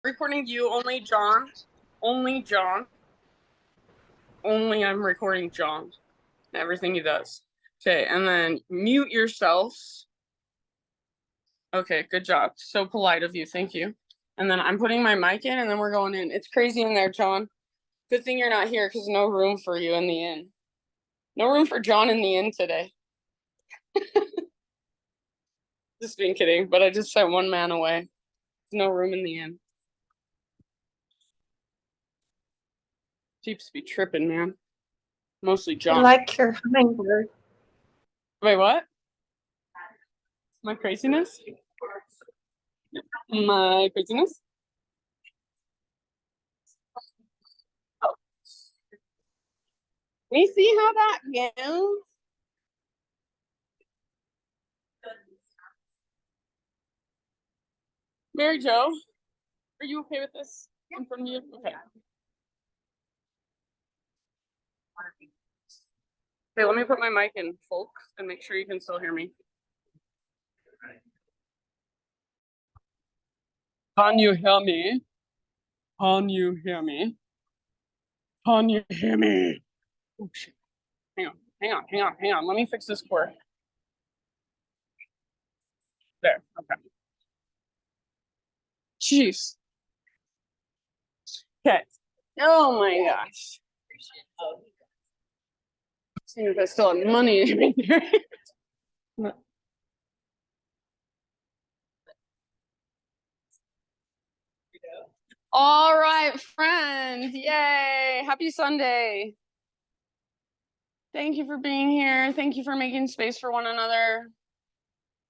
recording you, only John. Only John. Only I'm recording John. Everything he does. Okay, and then mute yourselves. Okay, good job. So polite of you. Thank you. And then I'm putting my mic in and then we're going in. It's crazy in there, John. Good thing you're not here because no room for you in the inn. No room for John in the inn today. Just being kidding, but I just sent one man away. There's no room in the inn. Jeeps be tripping, man. Mostly I John. like your hummingbird. Wait, what? My craziness? My craziness? Oh. Can you see how that goes? Mary Jo, are you okay with this in front of you? Okay. Okay, let me put my mic in, folks, and make sure you can still hear me. Can you hear me? Can you hear me? Can you hear me? Oh, shit. Hang on. Let me fix this cord. There, okay. Jeez. Okay. Oh my gosh. See if I still have money right there. All right, friends. Yay. Happy Sunday. Thank you for being here. Thank you for making space for one another.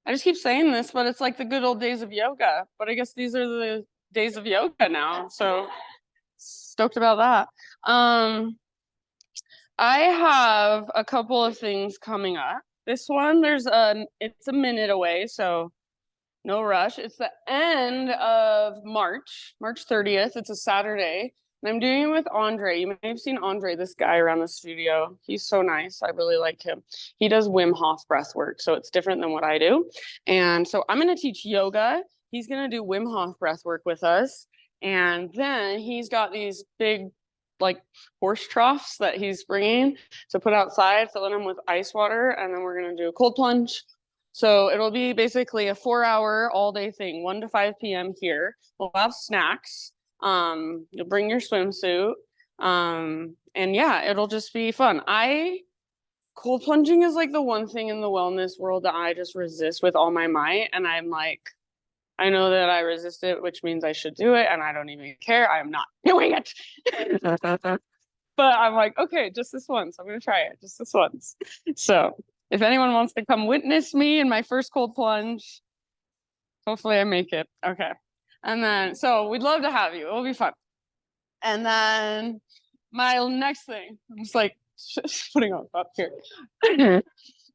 I just keep saying this, but it's like the good old days of yoga. But I guess these are the days of yoga now. So stoked about that. I have a couple of things coming up. This one, it's a minute away, so no rush. It's the end of March, March 30th. It's a Saturday. And I'm doing it with Andre. You may have seen Andre, this guy around the studio. He's so nice. I really like him. He does Wim Hof breath work, so it's different than what I do. And so I'm going to teach yoga. He's going to do Wim Hof breath work with us. And then he's got these big, like, horse troughs that he's bringing to put outside, filling them with ice water. And then we're going to do a cold plunge. So it'll be basically a 4-hour all-day thing, 1 to 5 p.m. here. We'll have snacks. You'll bring your swimsuit. And yeah, it'll just be fun. Cold plunging is like the one thing in the wellness world that I just resist with all my might. And I'm like, I know that I resist it, which means I should do it. And I don't even care. I am not doing it. But I'm like, okay, just this once. I'm going to try it just this once. So if anyone wants to come witness me in my first cold plunge, hopefully I make it. Okay. And then, so we'd love to have you. It'll be fun. And then my next thing, I'm just like putting on up here.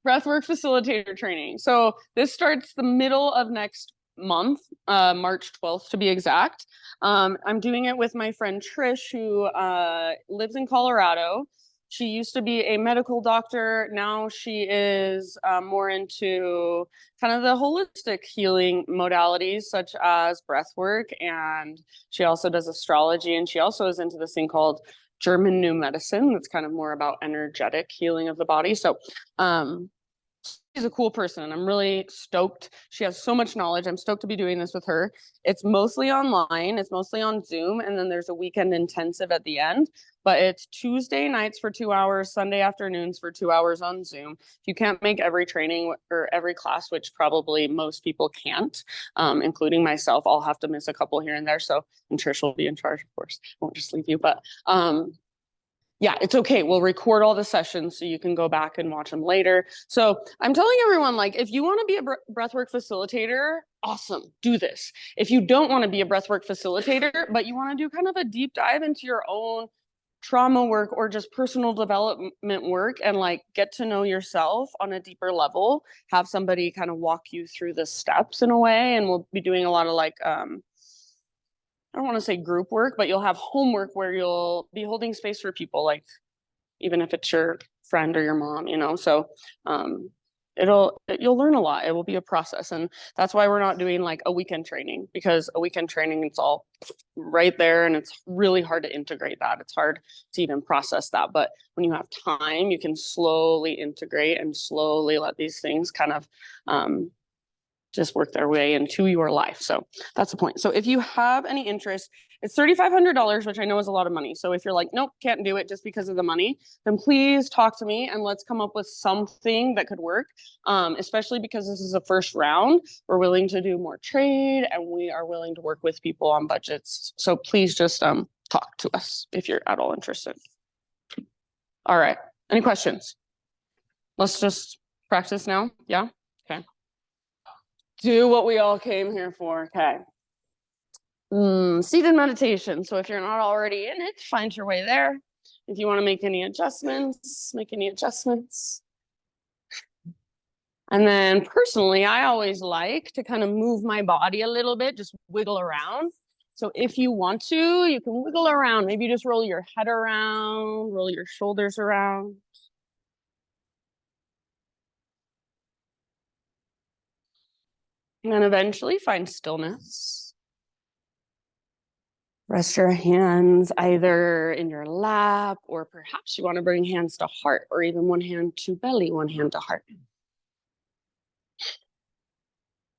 Breathwork facilitator training. So this starts the middle of next month, March 12th to be exact. I'm doing it with my friend Trish, who lives in Colorado. She used to be a medical doctor. Now she is more into kind of the holistic healing modalities, such as breath work. And she also does astrology. And she also is into this thing called German New Medicine. That's kind of more about energetic healing of the body. So she's a cool person and I'm really stoked. She has so much knowledge. I'm stoked to be doing this with her. It's mostly online. It's mostly on Zoom. And then there's a weekend intensive at the end. But it's Tuesday nights for 2 hours, Sunday afternoons for 2 hours on Zoom. If you can't make every training or every class, which probably most people can't, including myself, I'll have to miss a couple here and there. So, and Trish will be in charge, of course. I won't just leave you. But yeah, it's okay. We'll record all the sessions so you can go back and watch them later. So I'm telling everyone, like, if you want to be a breathwork facilitator, awesome, do this. If you don't want to be a breathwork facilitator, but you want to do kind of a deep dive into your own trauma work or just personal development work and like get to know yourself on a deeper level, have somebody kind of walk you through the steps in a way. And we'll be doing a lot of like, I don't want to say group work, but you'll have homework where you'll be holding space for people, like even if it's your friend or your mom, you know. So you'll learn a lot. It will be a process. And that's why we're not doing like a weekend training, because a weekend training, it's all right there and it's really hard to integrate that. It's hard to even process that. But when you have time, you can slowly integrate and slowly let these things kind of just work their way into your life. So that's the point. So if you have any interest, it's $3,500, which I know is a lot of money. So if you're like, nope, can't do it just because of the money, then please talk to me and let's come up with something that could work. Especially because this is a first round, we're willing to do more trade and we are willing to work with people on budgets. So please just talk to us if you're at all interested. All right. Any questions? Let's just practice now. Yeah. Okay. Do what we all came here for. Okay. Seated meditation. So if you're not already in it, find your way there. If you want to make any adjustments, make any adjustments. And then personally, I always like to kind of move my body a little bit, just wiggle around. So if you want to, you can wiggle around. Maybe just roll your head around, roll your shoulders around. And then eventually find stillness. Rest your hands either in your lap, or perhaps you want to bring hands to heart, or even one hand to belly, one hand to heart.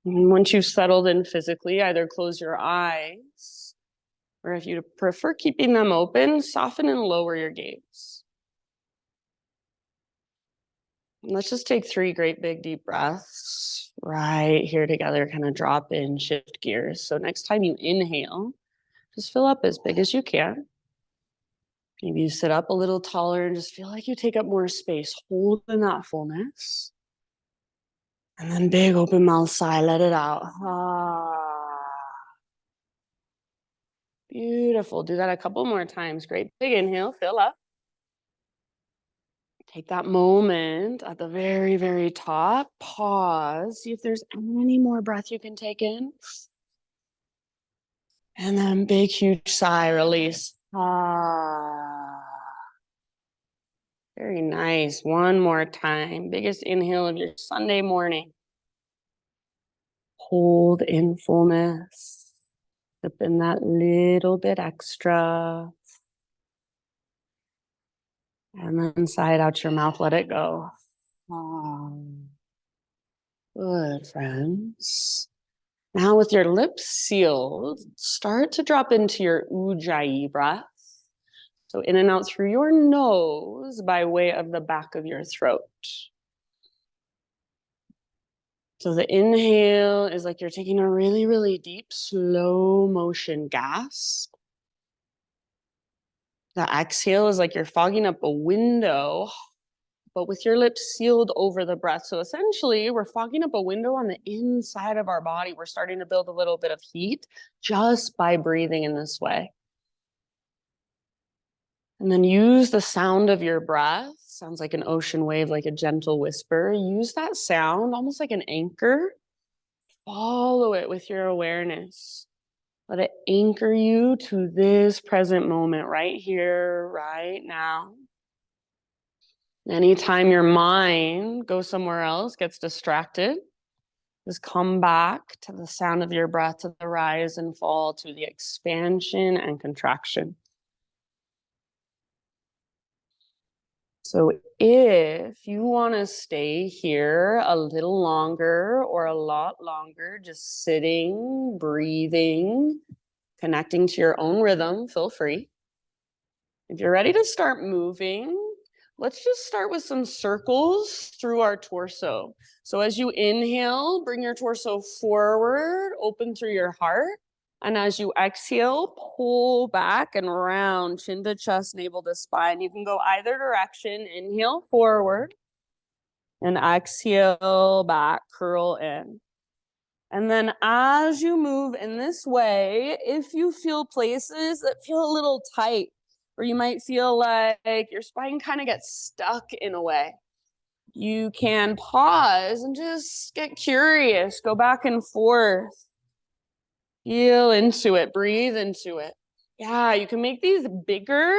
And once you've settled in physically, either close your eyes, or if you prefer keeping them open, soften and lower your gaze. And let's just take 3 great big deep breaths right here together, kind of drop in, shift gears. So next time you inhale, just fill up as big as you can. Maybe you sit up a little taller and just feel like you take up more space, hold in that fullness. And then big open mouth sigh, let it out. Beautiful. Do that a couple more times. Great. Big inhale, fill up. Take that moment at the very, very top. Pause. See if there's any more breath you can take in. And then big, huge sigh, release. Very nice. One more time. Biggest inhale of your Sunday morning. Hold in fullness. Slip in that little bit extra. And then sigh it out your mouth, let it go. Good, friends. Now with your lips sealed, start to drop into your Ujjayi breath. So in and out through your nose by way of the back of your throat. So the inhale is like you're taking a really, really deep, slow motion gasp. The exhale is like you're fogging up a window, but with your lips sealed over the breath. So essentially, we're fogging up a window on the inside of our body. We're starting to build a little bit of heat just by breathing in this way. And then use the sound of your breath. Sounds like an ocean wave, like a gentle whisper. Use that sound almost like an anchor. Follow it with your awareness. Let it anchor you to this present moment right here, right now. Anytime your mind goes somewhere else, gets distracted, just come back to the sound of your breath, to the rise and fall, to the expansion and contraction. So if you want to stay here a little longer or a lot longer, just sitting, breathing, connecting to your own rhythm, feel free. If you're ready to start moving, let's just start with some circles through our torso. So as you inhale, bring your torso forward, open through your heart. And as you exhale, pull back and round, chin to chest, navel to spine. You can go either direction. Inhale forward and exhale back, curl in. And then as you move in this way, if you feel places that feel a little tight, or you might feel like your spine kind of gets stuck in a way, you can pause and just get curious, go back and forth. Feel into it, breathe into it. Yeah, you can make these bigger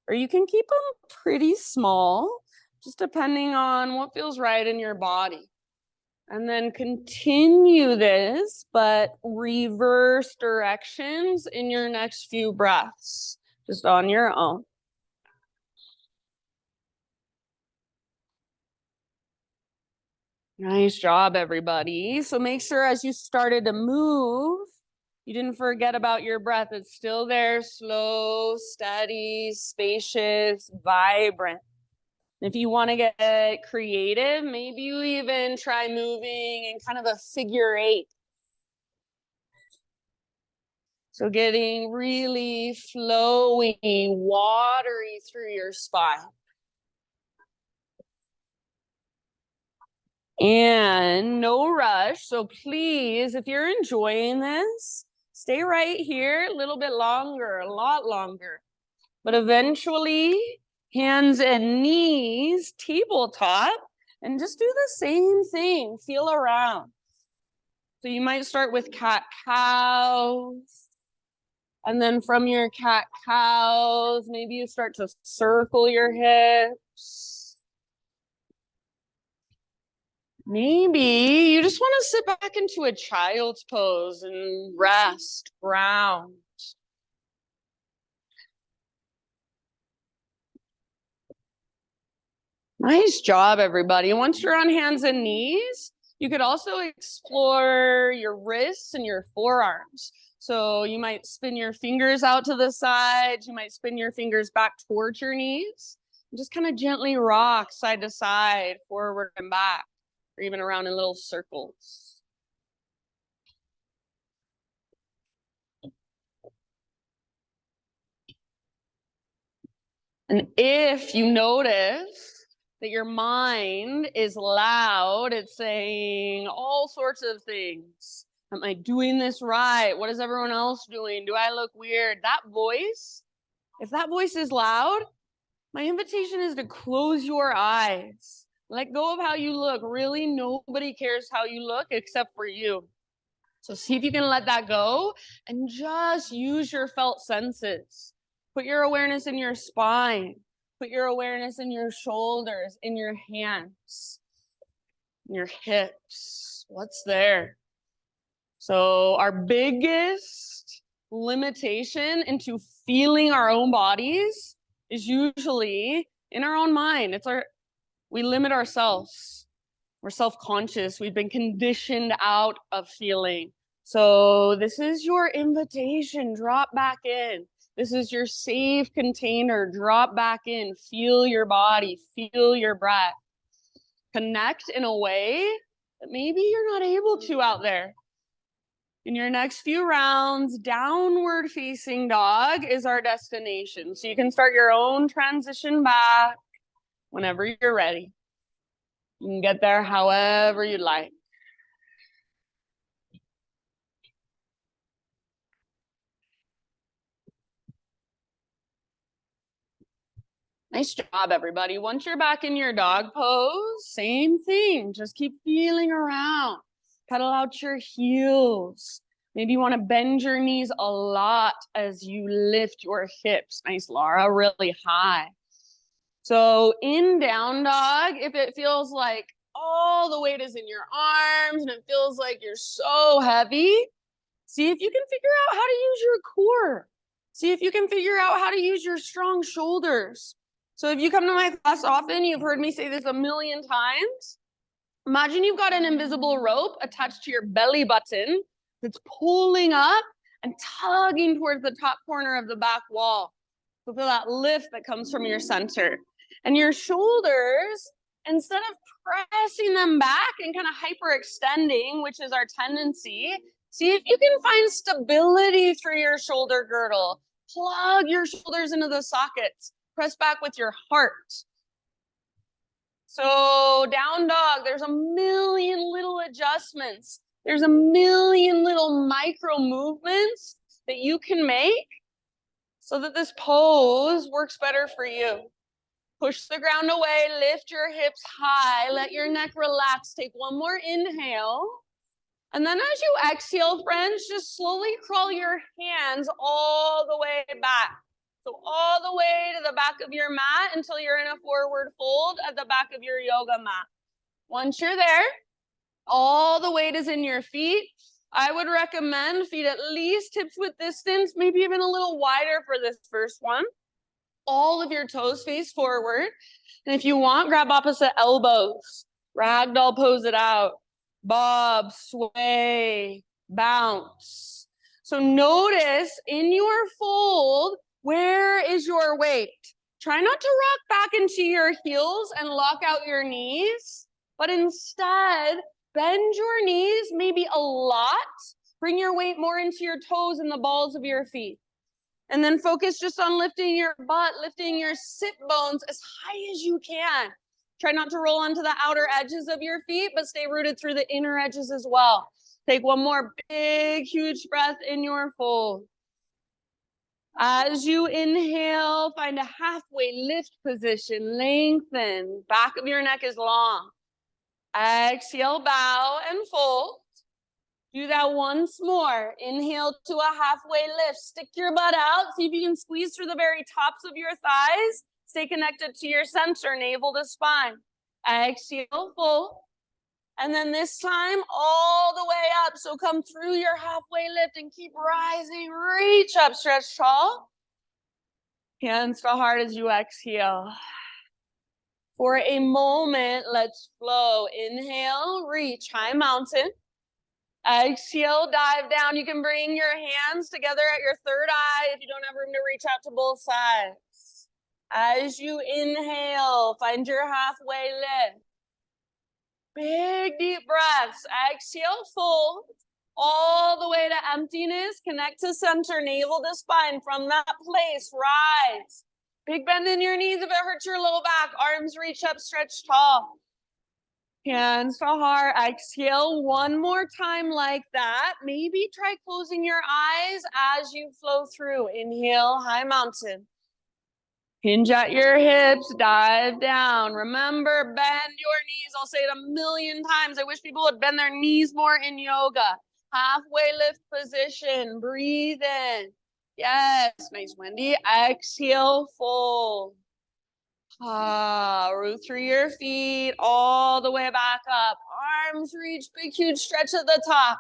or you can keep them pretty small, just depending on what feels right in your body. And then continue this, but reverse directions in your next few breaths, just on your own. Nice job, everybody. So make sure as you started to move, you didn't forget about your breath. It's still there, slow, steady, spacious, vibrant. If you want to get creative, maybe you even try moving in kind of a figure 8. So getting really flowy, watery through your spine. And no rush. So please, if you're enjoying this, stay right here a little bit longer, a lot longer. But eventually, hands and knees, tabletop, and just do the same thing. Feel around. So you might start with cat-cows. And then from your cat-cows, maybe you start to circle your hips. Maybe you just want to sit back into a child's pose and rest, ground. Nice job, everybody. Once you're on hands and knees, you could also explore your wrists and your forearms. So you might spin your fingers out to the sides. You might spin your fingers back towards your knees. And just kind of gently rock side to side, forward and back, or even around in little circles. And if you notice that your mind is loud, it's saying all sorts of things. Am I doing this right? What is everyone else doing? Do I look weird? That voice, if that voice is loud, my invitation is to close your eyes. Let go of how you look. Really, nobody cares how you look except for you. So see if you can let that go and just use your felt senses. Put your awareness in your spine. Put your awareness in your shoulders, in your hands, in your hips. What's there? So our biggest limitation into feeling our own bodies is usually in our own mind. We limit ourselves. We're self-conscious. We've been conditioned out of feeling. So this is your invitation. Drop back in. This is your safe container. Drop back in. Feel your body. Feel your breath. Connect in a way that maybe you're not able to out there. In your next few rounds, downward facing dog is our destination. So you can start your own transition back whenever you're ready. You can get there however you'd like. Nice job, everybody. Once you're back in your dog pose, same thing. Just keep feeling around. Pedal out your heels. Maybe you want to bend your knees a lot as you lift your hips. Nice, Laura, really high. So in down dog, if it feels like all the weight is in your arms and it feels like you're so heavy, see if you can figure out how to use your core. See if you can figure out how to use your strong shoulders. So if you come to my class often, you've heard me say this a million times. Imagine you've got an invisible rope attached to your belly button that's pulling up and tugging towards the top corner of the back wall. So feel that lift that comes from your center. And your shoulders, instead of pressing them back and kind of hyperextending, which is our tendency, see if you can find stability through your shoulder girdle. Plug your shoulders into the sockets. Press back with your heart. So down dog, there's a million little adjustments. There's a million little micro movements that you can make so that this pose works better for you. Push the ground away, lift your hips high, let your neck relax. Take one more inhale. And then as you exhale, friends, just slowly crawl your hands all the way back. So all the way to the back of your mat until you're in a forward fold at the back of your yoga mat. Once you're there, All the weight is in your feet. I would recommend feet at least hips width distance, maybe even a little wider for this first one. All of your toes face forward. And if you want, grab opposite elbows. Ragdoll pose it out. Bob, sway, bounce. So notice in your fold, where is your weight? Try not to rock back into your heels and lock out your knees, but instead bend your knees maybe a lot. Bring your weight more into your toes and the balls of your feet. And then focus just on lifting your butt, lifting your sit bones as high as you can. Try not to roll onto the outer edges of your feet, but stay rooted through the inner edges as well. Take one more big, huge breath in your fold. As you inhale, find a halfway lift position. Lengthen. Back of your neck is long. Exhale, bow and fold. Do that once more. Inhale to a halfway lift. Stick your butt out. See if you can squeeze through the very tops of your thighs. Stay connected to your center, navel to spine. Exhale, fold. And then this time, all the way up. So come through your halfway lift and keep rising. Reach up, stretch tall. Hands to heart as you exhale. For a moment, let's flow. Inhale, reach, high mountain. Exhale, dive down. You can bring your hands together at your third eye if you don't have room to reach out to both sides. As you inhale, find your halfway lift. Big deep breaths. Exhale, fold. All the way to emptiness. Connect to center, navel to spine. From that place, rise. Big bend in your knees if it hurts your low back. Arms reach up, stretch tall. Hands to heart. Exhale one more time like that. Maybe try closing your eyes as you flow through. Inhale, high mountain. Hinge at your hips, dive down. Remember, bend your knees. I'll say it a million times. I wish people would bend their knees more in yoga. Halfway lift position. Breathe in. Yes, nice, Wendy. Exhale, fold. Root through your feet, all the way back up. Arms reach, big, huge stretch at the top.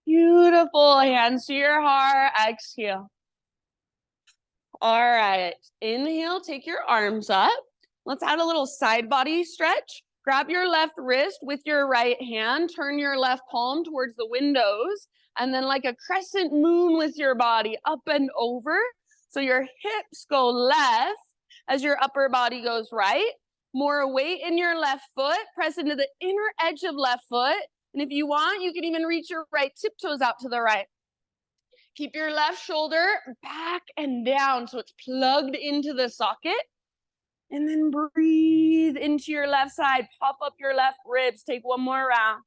Beautiful. Hands to your heart. Exhale. All right. Inhale, take your arms up. Let's add a little side body stretch. Grab your left wrist with your right hand. Turn your left palm towards the windows. And then like a crescent moon with your body, up and over. So your hips go left as your upper body goes right. More weight in your left foot. Press into the inner edge of left foot. And if you want, you can even reach your right tiptoes out to the right. Keep your left shoulder back and down so it's plugged into the socket. And then breathe into your left side. Pop up your left ribs. Take one more round.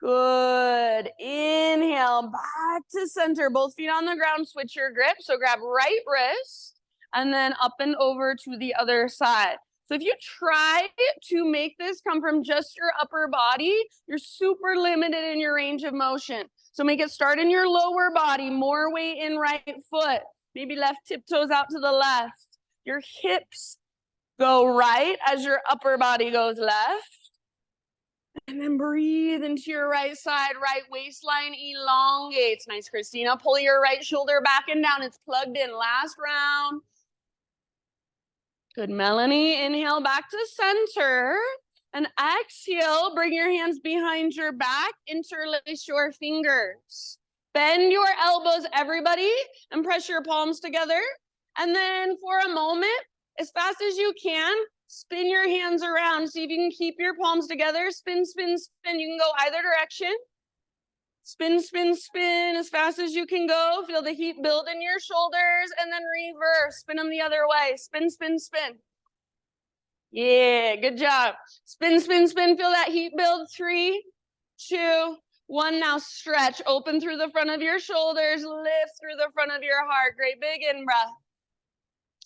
Good. Inhale, back to center. Both feet on the ground. Switch your grip. So grab right wrist and then up and over to the other side. So if you try to make this come from just your upper body, you're super limited in your range of motion. So make it start in your lower body, more weight in right foot, maybe left tiptoes out to the left. Your hips go right as your upper body goes left. And then breathe into your right side, right waistline elongates. Nice, Christina. Pull your right shoulder back and down. It's plugged in. Last round. Good, Melanie. Inhale back to center. And exhale, bring your hands behind your back. Interlace your fingers. Bend your elbows, everybody, and press your palms together. And then for a moment, as fast as you can, spin your hands around. See if you can keep your palms together. Spin, spin, spin. You can go either direction. Spin, spin, spin as fast as you can go. Feel the heat build in your shoulders and then reverse. Spin them the other way. Spin, spin, spin. Yeah, good job. Spin, spin, spin. Feel that heat build. 3, 2, 1. Now stretch. Open through the front of your shoulders. Lift through the front of your heart. Great big in-breath.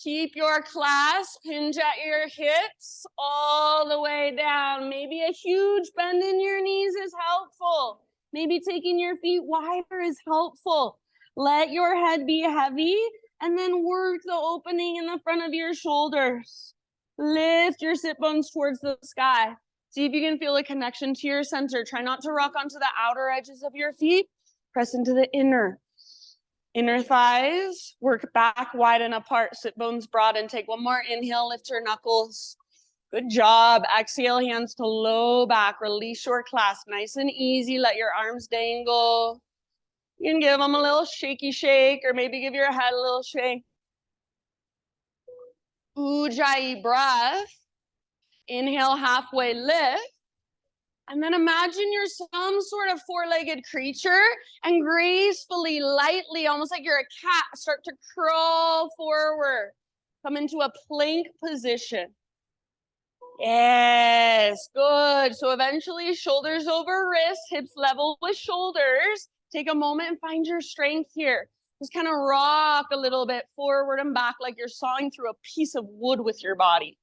Keep your clasp. Hinge at your hips all the way down. Maybe a huge bend in your knees is helpful. Maybe taking your feet wider is helpful. Let your head be heavy and then work the opening in the front of your shoulders. Lift your sit bones towards the sky. See if you can feel a connection to your center. Try not to rock onto the outer edges of your feet. Press into the inner thighs. Work back, wide and apart. Sit bones broad and take one more inhale. Lift your knuckles. Good job. Exhale, hands to low back. Release your clasp. Nice and easy. Let your arms dangle. You can give them a little shaky shake, or maybe give your head a little shake. Ujjayi breath. Inhale, halfway lift. And then imagine you're some sort of four-legged creature and gracefully, lightly, almost like you're a cat, start to crawl forward. Come into a plank position. Yes, good. So eventually shoulders over wrists, hips level with shoulders. Take a moment and find your strength here. Just kind of rock a little bit forward and back like you're sawing through a piece of wood with your body.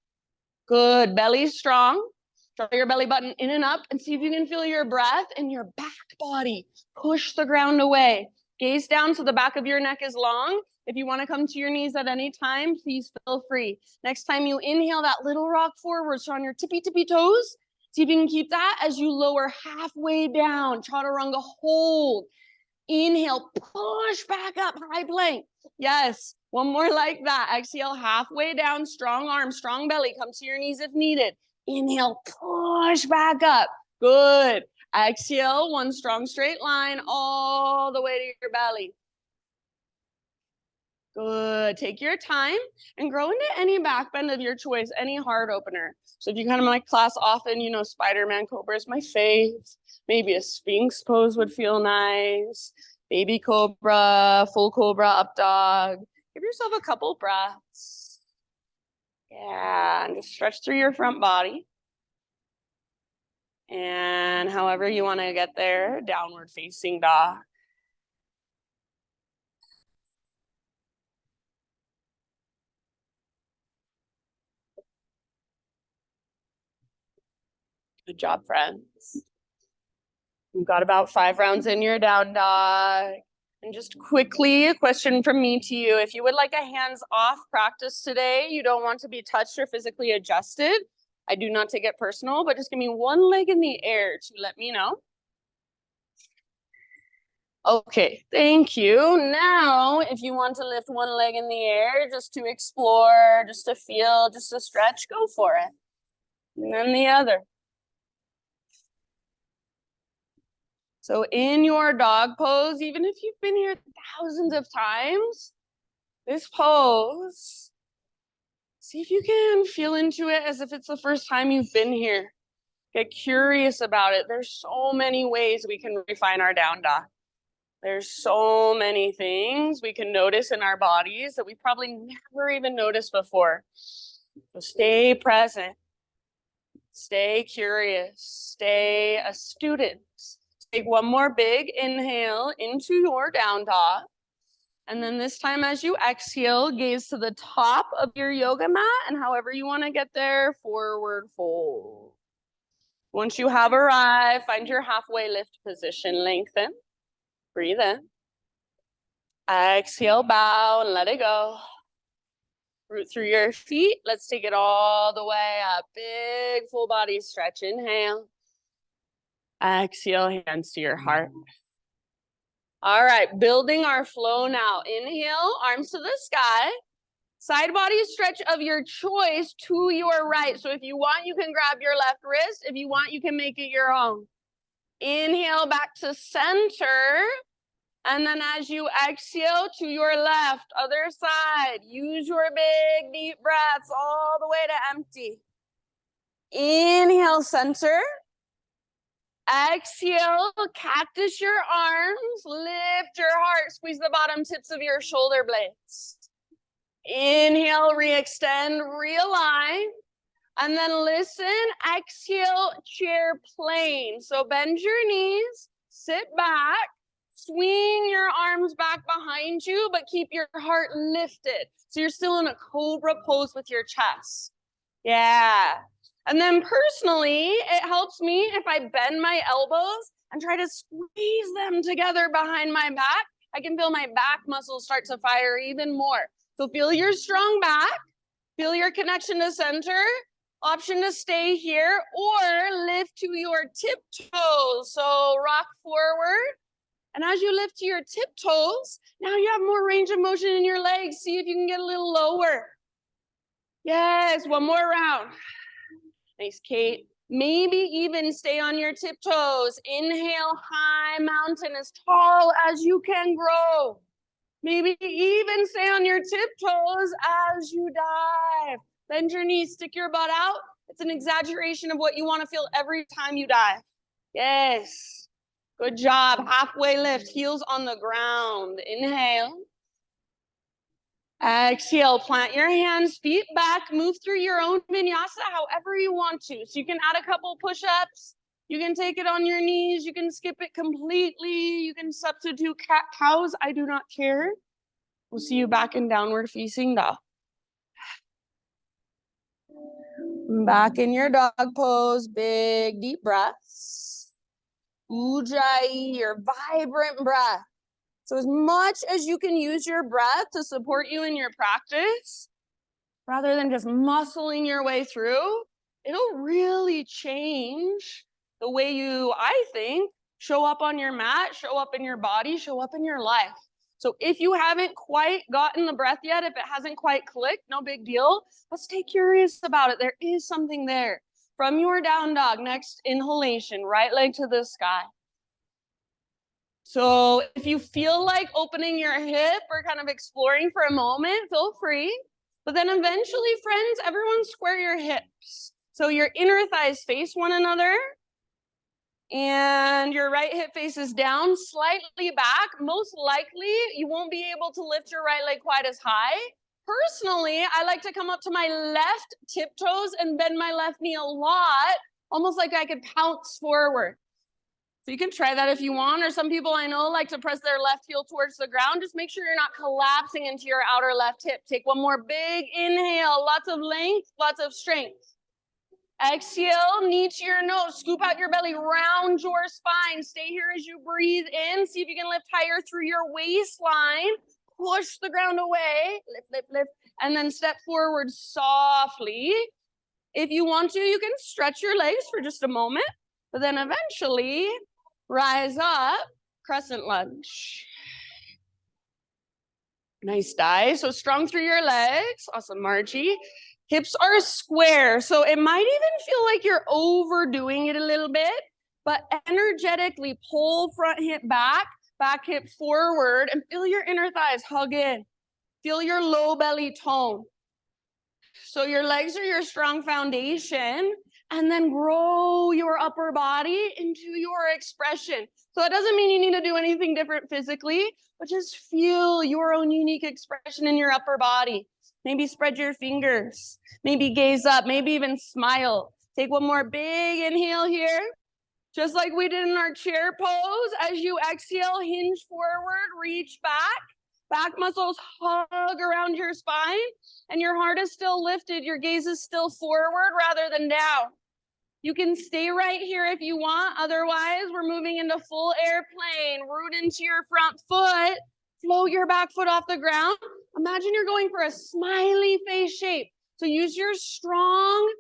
Good, belly strong. Draw your belly button in and up and see if you can feel your breath in your back body. Push the ground away. Gaze down so the back of your neck is long. If you want to come to your knees at any time, please feel free. Next time you inhale, that little rock forward. So on your tippy toes, see if you can keep that as you lower halfway down. Chaturanga, hold. Inhale, push back up, high plank. Yes, one more like that. Exhale, halfway down, strong arms, strong belly. Come to your knees if needed. Inhale, push back up. Good. Exhale, one strong straight line all the way to your belly. Good. Take your time and grow into any back bend of your choice, any heart opener. So if you come to my class often, you know, Spider-Man Cobra is my fave. Maybe a Sphinx pose would feel nice. Baby Cobra, full Cobra, up dog. Give yourself a couple breaths. Yeah, and just stretch through your front body. And however you want to get there, downward facing dog. Good job, friends. You've got about 5 rounds in your down dog. And just quickly, a question from me to you. If you would like a hands-off practice today, you don't want to be touched or physically adjusted, I do not take it personal, but just give me one leg in the air to let me know. Okay, thank you. Now, if you want to lift one leg in the air just to explore, just to feel, just to stretch, go for it. And then the other. So in your dog pose, even if you've been here thousands of times, this pose, see if you can feel into it as if it's the first time you've been here. Get curious about it. There's so many ways we can refine our down dog. There's so many things we can notice in our bodies that we probably never even noticed before. So stay present. Stay curious. Stay a student. Take one more big inhale into your down dog. And then this time as you exhale, gaze to the top of your yoga mat, and however you want to get there, forward fold. Once you have arrived, find your halfway lift position, lengthen, breathe in. Exhale, bow and let it go. Root through your feet. Let's take it all the way up. Big full body stretch, inhale. Exhale, hands to your heart. All right, building our flow now. Inhale, arms to the sky. Side body stretch of your choice to your right. So if you want, you can grab your left wrist. If you want, you can make it your own. Inhale back to center. And then as you exhale to your left, other side. Use your big deep breaths all the way to empty. Inhale, center. Exhale, cactus your arms, lift your heart, squeeze the bottom tips of your shoulder blades. Inhale, re-extend, realign, and then listen, exhale, chair plane. So bend your knees, sit back, swing your arms back behind you, but keep your heart lifted. So you're still in a cobra pose with your chest. Yeah. And then personally, it helps me if I bend my elbows and try to squeeze them together behind my back. I can feel my back muscles start to fire even more. So feel your strong back, feel your connection to center. Option to stay here or lift to your tiptoes. So rock forward. And as you lift to your tiptoes, now you have more range of motion in your legs. See if you can get a little lower. Yes, one more round. Nice, Kate. Maybe even stay on your tiptoes. Inhale, high mountain, as tall as you can grow. Maybe even stay on your tiptoes as you dive. Bend your knees, stick your butt out. It's an exaggeration of what you want to feel every time you dive. Yes. Good job. Halfway lift, heels on the ground. Inhale. Exhale, plant your hands, feet back, move through your own vinyasa however you want to. So you can add a couple push-ups. You can take it on your knees. You can skip it completely. You can substitute cat-cows. I do not care. We'll see you back in downward facing dog. Back in your dog pose, big deep breaths. Ujjayi, your vibrant breath. So as much as you can use your breath to support you in your practice, rather than just muscling your way through, it'll really change the way you, I think, show up on your mat, show up in your body, show up in your life. So if you haven't quite gotten the breath yet, if it hasn't quite clicked, no big deal. Let's stay curious about it. There is something there. From your down dog, next inhalation, right leg to the sky. So if you feel like opening your hip or kind of exploring for a moment, feel free. But then eventually, friends, everyone square your hips. So your inner thighs face one another. And your right hip faces down, slightly back. Most likely, you won't be able to lift your right leg quite as high. Personally, I like to come up to my left tiptoes and bend my left knee a lot, almost like I could pounce forward. So you can try that if you want, or some people I know like to press their left heel towards the ground. Just make sure you're not collapsing into your outer left hip. Take one more big inhale, lots of length, lots of strength. Exhale, knee to your nose, scoop out your belly, round your spine. Stay here as you breathe in. See if you can lift higher through your waistline. Push the ground away, lift, lift, lift, and then step forward softly. If you want to, you can stretch your legs for just a moment, but then eventually rise up, crescent lunge. Nice dive. So strong through your legs. Awesome, Margie. Hips are square. So it might even feel like you're overdoing it a little bit, but energetically pull front hip back, back hip forward, and feel your inner thighs hug in. Feel your low belly tone. So your legs are your strong foundation, and then grow your upper body into your expression. So it doesn't mean you need to do anything different physically, but just feel your own unique expression in your upper body. Maybe spread your fingers, maybe gaze up, maybe even smile. Take one more big inhale here. Just like we did in our chair pose, as you exhale, hinge forward, reach back. Back muscles hug around your spine, and your heart is still lifted. Your gaze is still forward rather than down. You can stay right here if you want. Otherwise, we're moving into full airplane. Root into your front foot. Float your back foot off the ground. Imagine you're going for a smiley face shape. So use your strong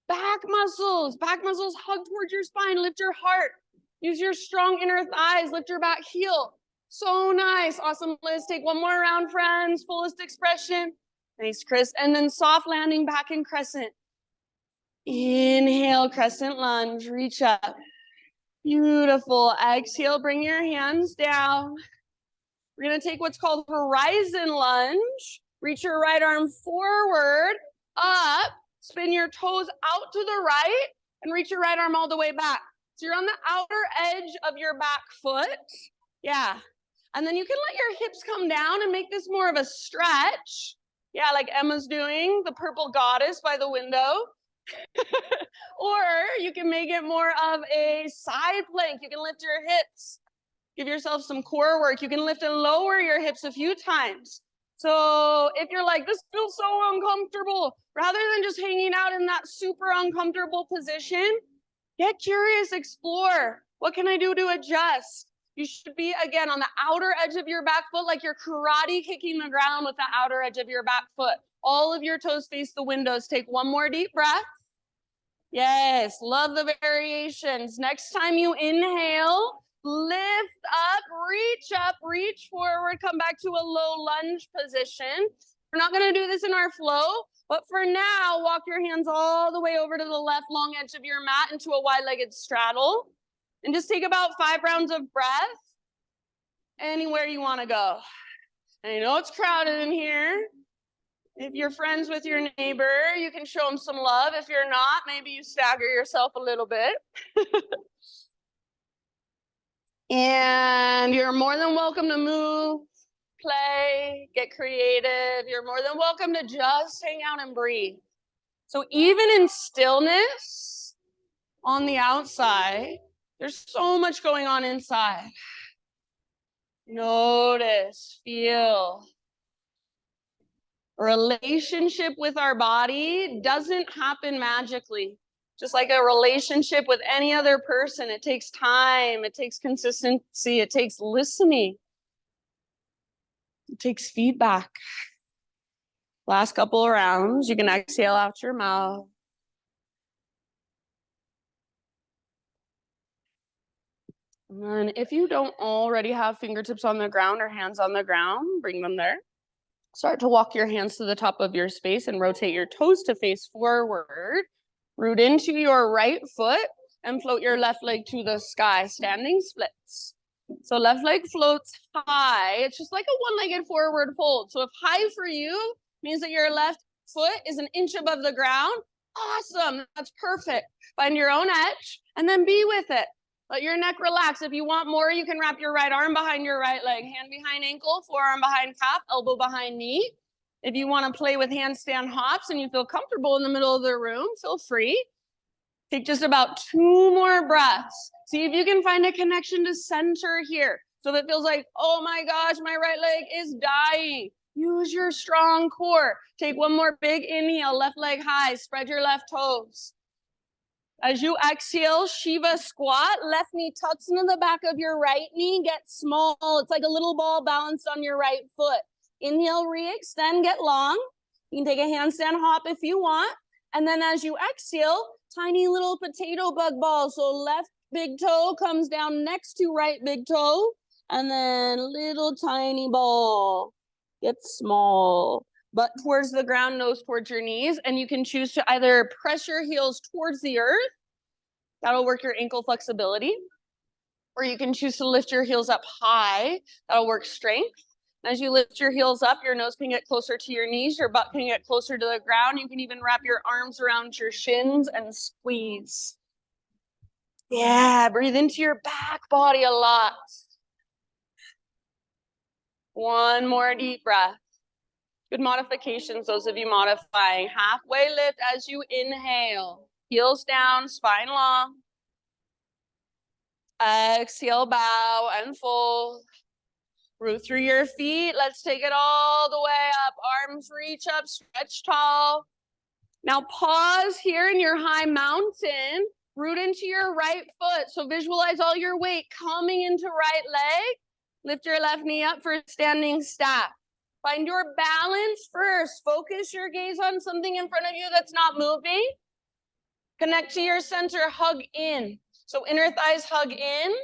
back muscles. Back muscles hug towards your spine. Lift your heart. Use your strong inner thighs. Lift your back heel. So nice. Awesome, Liz. Take one more round, friends. Fullest expression. Nice, Chris. And then soft landing back in crescent. Inhale, crescent lunge. Reach up. Beautiful. Exhale, bring your hands down. We're going to take what's called horizon lunge. Reach your right arm forward, up. Spin your toes out to the right, and reach your right arm all the way back. So you're on the outer edge of your back foot. Yeah. And then you can let your hips come down and make this more of a stretch. Yeah, like Emma's doing, the purple goddess by the window. Or you can make it more of a side plank. You can lift your hips. Give yourself some core work. You can lift and lower your hips a few times. So if you're like, this feels so uncomfortable, rather than just hanging out in that super uncomfortable position, get curious, explore. What can I do to adjust? You should be, again, on the outer edge of your back foot, like you're karate kicking the ground with the outer edge of your back foot. All of your toes face the windows. Take one more deep breath. Yes, love the variations. Next time you inhale, lift up, reach forward, come back to a low lunge position. We're not gonna do this in our flow, but for now, walk your hands all the way over to the left long edge of your mat into a wide-legged straddle. And just take about 5 rounds of breath anywhere you wanna go. And I know it's crowded in here. If you're friends with your neighbor, you can show them some love. If you're not, maybe you stagger yourself a little bit. And you're more than welcome to move, play, get creative. You're more than welcome to just hang out and breathe. So even in stillness on the outside, there's so much going on inside. Notice, feel. A relationship with our body doesn't happen magically. Just like a relationship with any other person, it takes time, it takes consistency, it takes listening, it takes feedback. Last couple of rounds, you can exhale out your mouth. And then if you don't already have fingertips on the ground or hands on the ground, bring them there. Start to walk your hands to the top of your space and rotate your toes to face forward. Root into your right foot and float your left leg to the sky, standing splits. So left leg floats high. It's just like a one-legged forward fold. So if high for you means that your left foot is an inch above the ground, awesome, that's perfect. Find your own edge and then be with it. Let your neck relax. If you want more, you can wrap your right arm behind your right leg. Hand behind ankle, forearm behind calf, elbow behind knee. If you want to play with handstand hops and you feel comfortable in the middle of the room, feel free. Take just about 2 more breaths. See if you can find a connection to center here. So if it feels like, oh my gosh, my right leg is dying. Use your strong core. Take 1 more big inhale, left leg high, spread your left toes. As you exhale, Shiva squat, left knee tucks into the back of your right knee, get small. It's like a little ball balanced on your right foot. Inhale, re-extend, get long. You can take a handstand hop if you want. And then as you exhale, tiny little potato bug ball. So left big toe comes down next to right big toe. And then little tiny ball. Get small. Butt towards the ground, nose towards your knees. And you can choose to either press your heels towards the earth. That'll work your ankle flexibility. Or you can choose to lift your heels up high. That'll work strength. As you lift your heels up, your nose can get closer to your knees. Your butt can get closer to the ground. You can even wrap your arms around your shins and squeeze. Yeah, breathe into your back body a lot. 1 more deep breath. Good modifications, those of you modifying. Halfway lift as you inhale. Heels down, spine long. Exhale, bow and fold. Root through your feet. Let's take it all the way up. Arms reach up, stretch tall. Now pause here in your high mountain. Root into your right foot. So visualize all your weight coming into right leg. Lift your left knee up for standing stack. Find your balance first. Focus your gaze on something in front of you that's not moving. Connect to your center, hug in. So inner thighs hug in,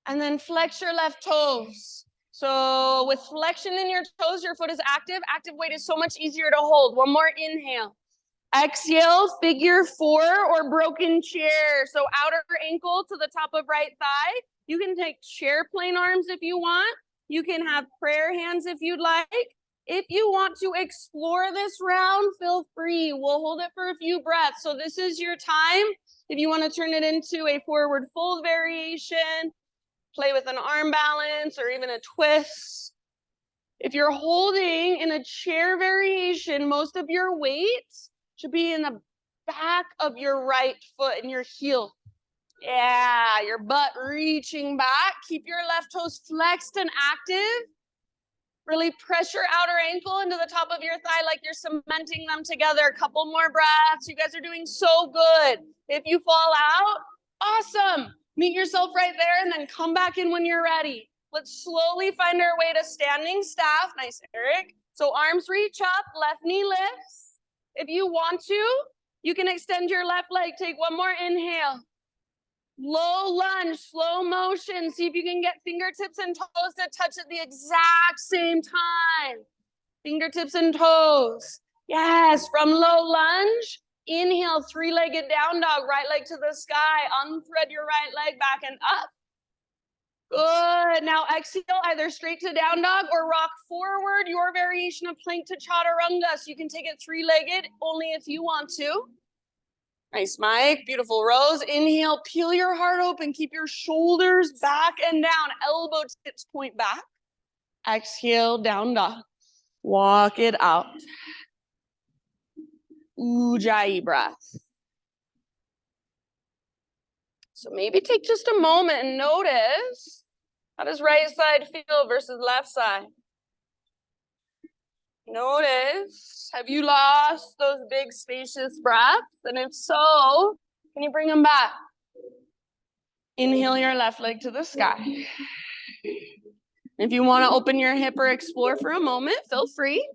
and then flex your left toes. So with flexion in your toes, your foot is active. Active weight is so much easier to hold. 1 more inhale. Exhale, figure 4 or broken chair. So outer ankle to the top of right thigh. You can take chair plane arms if you want. You can have prayer hands if you'd like. If you want to explore this round, feel free. We'll hold it for a few breaths. So this is your time. If you want to turn it into a forward fold variation, play with an arm balance or even a twist. If you're holding in a chair variation, most of your weight should be in the back of your right foot and your heel. Yeah, your butt reaching back. Keep your left toes flexed and active. Really press your outer ankle into the top of your thigh like you're cementing them together. A couple more breaths. You guys are doing so good. If you fall out, awesome. Meet yourself right there and then come back in when you're ready. Let's slowly find our way to standing staff. Nice, Eric. So arms reach up, left knee lifts. If you want to, You can extend your left leg. Take one more inhale. Low lunge, slow motion. See if you can get fingertips and toes to touch at the exact same time. Fingertips and toes. Yes, from low lunge, inhale, three-legged down dog, right leg to the sky. Unthread your right leg back and up. Good. Now exhale, either straight to down dog or rock forward, your variation of plank to chaturanga. So you can take it three-legged only if you want to. Nice, Mike. Beautiful, Rose. Inhale, peel your heart open. Keep your shoulders back and down. Elbow tips point back. Exhale, down dog. Walk it out. Ujjayi breath. So maybe take just a moment and notice, how does right side feel versus left side? Notice, have you lost those big spacious breaths? And if so, can you bring them back? Inhale your left leg to the sky. If you want to open your hip or explore for a moment, feel free.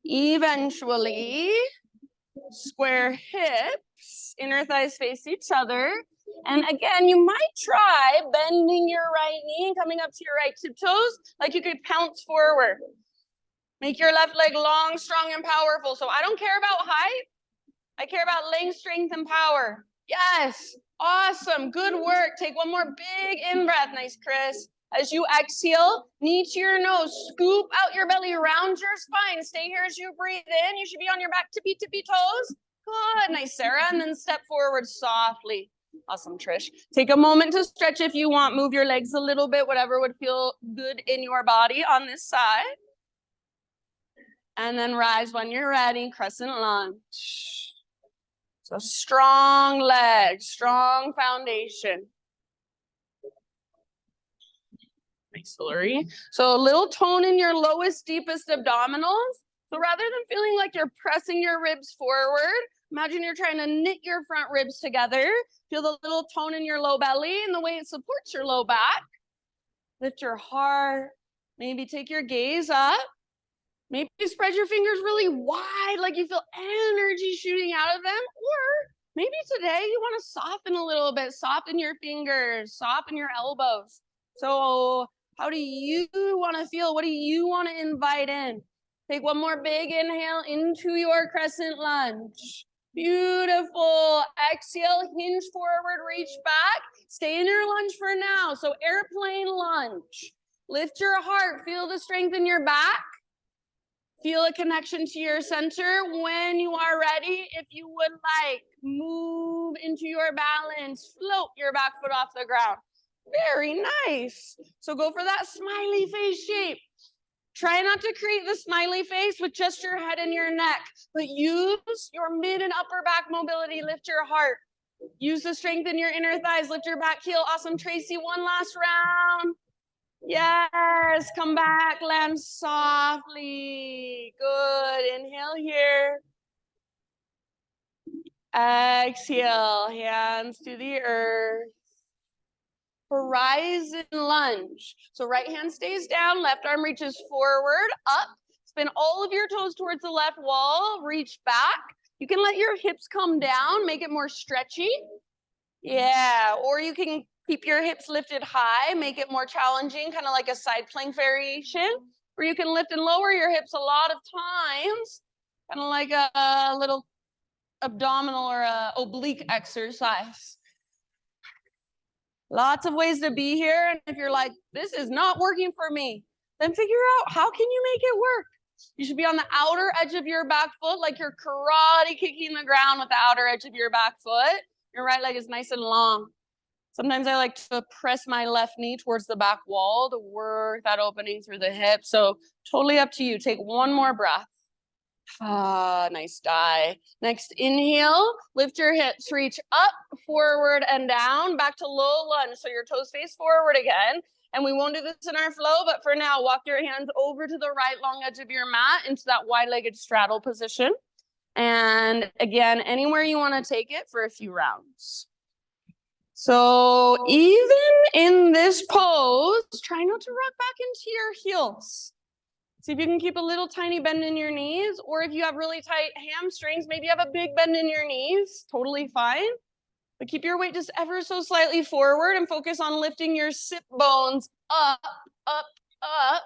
Eventually, square hips, inner thighs face each other. And again, you might try bending your right knee and coming up to your right tiptoes, like you could pounce forward. Make your left leg long, strong, and powerful. So I don't care about height. I care about length, strength, and power. Yes, awesome, good work. Take one more big in-breath. Nice, Chris. As you exhale, knee to your nose, scoop out your belly, round your spine. Stay here as you breathe in. You should be on your back, tippy toes. Good, nice, Sarah. And then step forward softly. Awesome, Trish. Take a moment to stretch if you want. Move your legs a little bit, whatever would feel good in your body on this side. And then rise when you're ready, crescent lunge. So strong legs, strong foundation. Nice, Hillary. So a little tone in your lowest, deepest abdominals. So rather than feeling like you're pressing your ribs forward, imagine you're trying to knit your front ribs together. Feel the little tone in your low belly and the way it supports your low back. Lift your heart. Maybe take your gaze up. Maybe spread your fingers really wide, like you feel energy shooting out of them. Or maybe today you want to soften a little bit. Soften your fingers, soften your elbows. So how do you want to feel? What do you want to invite in? Take one more big inhale into your crescent lunge. Beautiful. Exhale, hinge forward, reach back. Stay in your lunge for now. So airplane lunge. Lift your heart. Feel the strength in your back. Feel a connection to your center. When you are ready, if you would like, move into your balance. Float your back foot off the ground. Very nice. So go for that smiley face shape. Try not to create the smiley face with just your head and your neck, but use your mid and upper back mobility. Lift your heart. Use the strength in your inner thighs. Lift your back heel. Awesome, Tracy. One last round. Yes, come back, land softly. Good, inhale here. Exhale, hands to the earth. Horizon lunge. So right hand stays down, left arm reaches forward, up. Spin all of your toes towards the left wall, reach back. You can let your hips come down, make it more stretchy. Yeah, or you can keep your hips lifted high, make it more challenging, kind of like a side plank variation, or you can lift and lower your hips a lot of times, kind of like a little abdominal or a oblique exercise. Lots of ways to be here, and if you're like, this is not working for me, then figure out how can you make it work. You should be on the outer edge of your back foot, like you're karate kicking the ground with the outer edge of your back foot. Your right leg is nice and long. Sometimes I like to press my left knee towards the back wall to work that opening through the hip. So totally up to you. Take one more breath. Ah, nice die. Next inhale, lift your hips, reach up, forward, and down, back to low lunge. So your toes face forward again. And we won't do this in our flow, but for now, walk your hands over to the right long edge of your mat into that wide-legged straddle position. And again, anywhere you want to take it for a few rounds. So even in this pose, try not to rock back into your heels. See if you can keep a little tiny bend in your knees, or if you have really tight hamstrings, maybe you have a big bend in your knees, totally fine. But keep your weight just ever so slightly forward and focus on lifting your sit bones up, up, up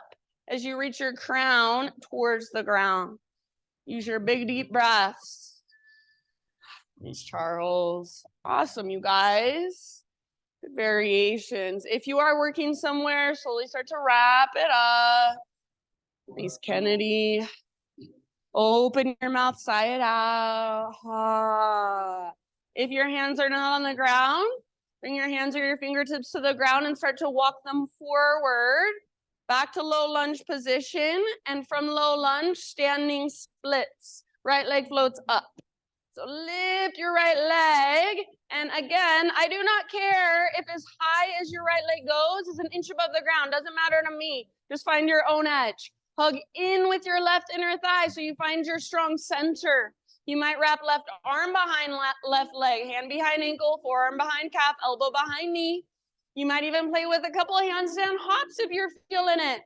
as you reach your crown towards the ground. Use your big deep breaths. Thanks, Charles. Awesome, you guys. Good variations. If you are working somewhere, slowly start to wrap it up. Thanks, Kennedy. Open your mouth, sigh it out. If your hands are not on the ground, bring your hands or your fingertips to the ground and start to walk them forward. Back to low lunge position. And from low lunge, standing splits. Right leg floats up. So lift your right leg. And again, I do not care if as high as your right leg goes is an inch above the ground. Doesn't matter to me. Just find your own edge. Hug in with your left inner thigh so you find your strong center. You might wrap left arm behind left leg, hand behind ankle, forearm behind calf, elbow behind knee. You might even play with a couple of handstand hops if you're feeling it.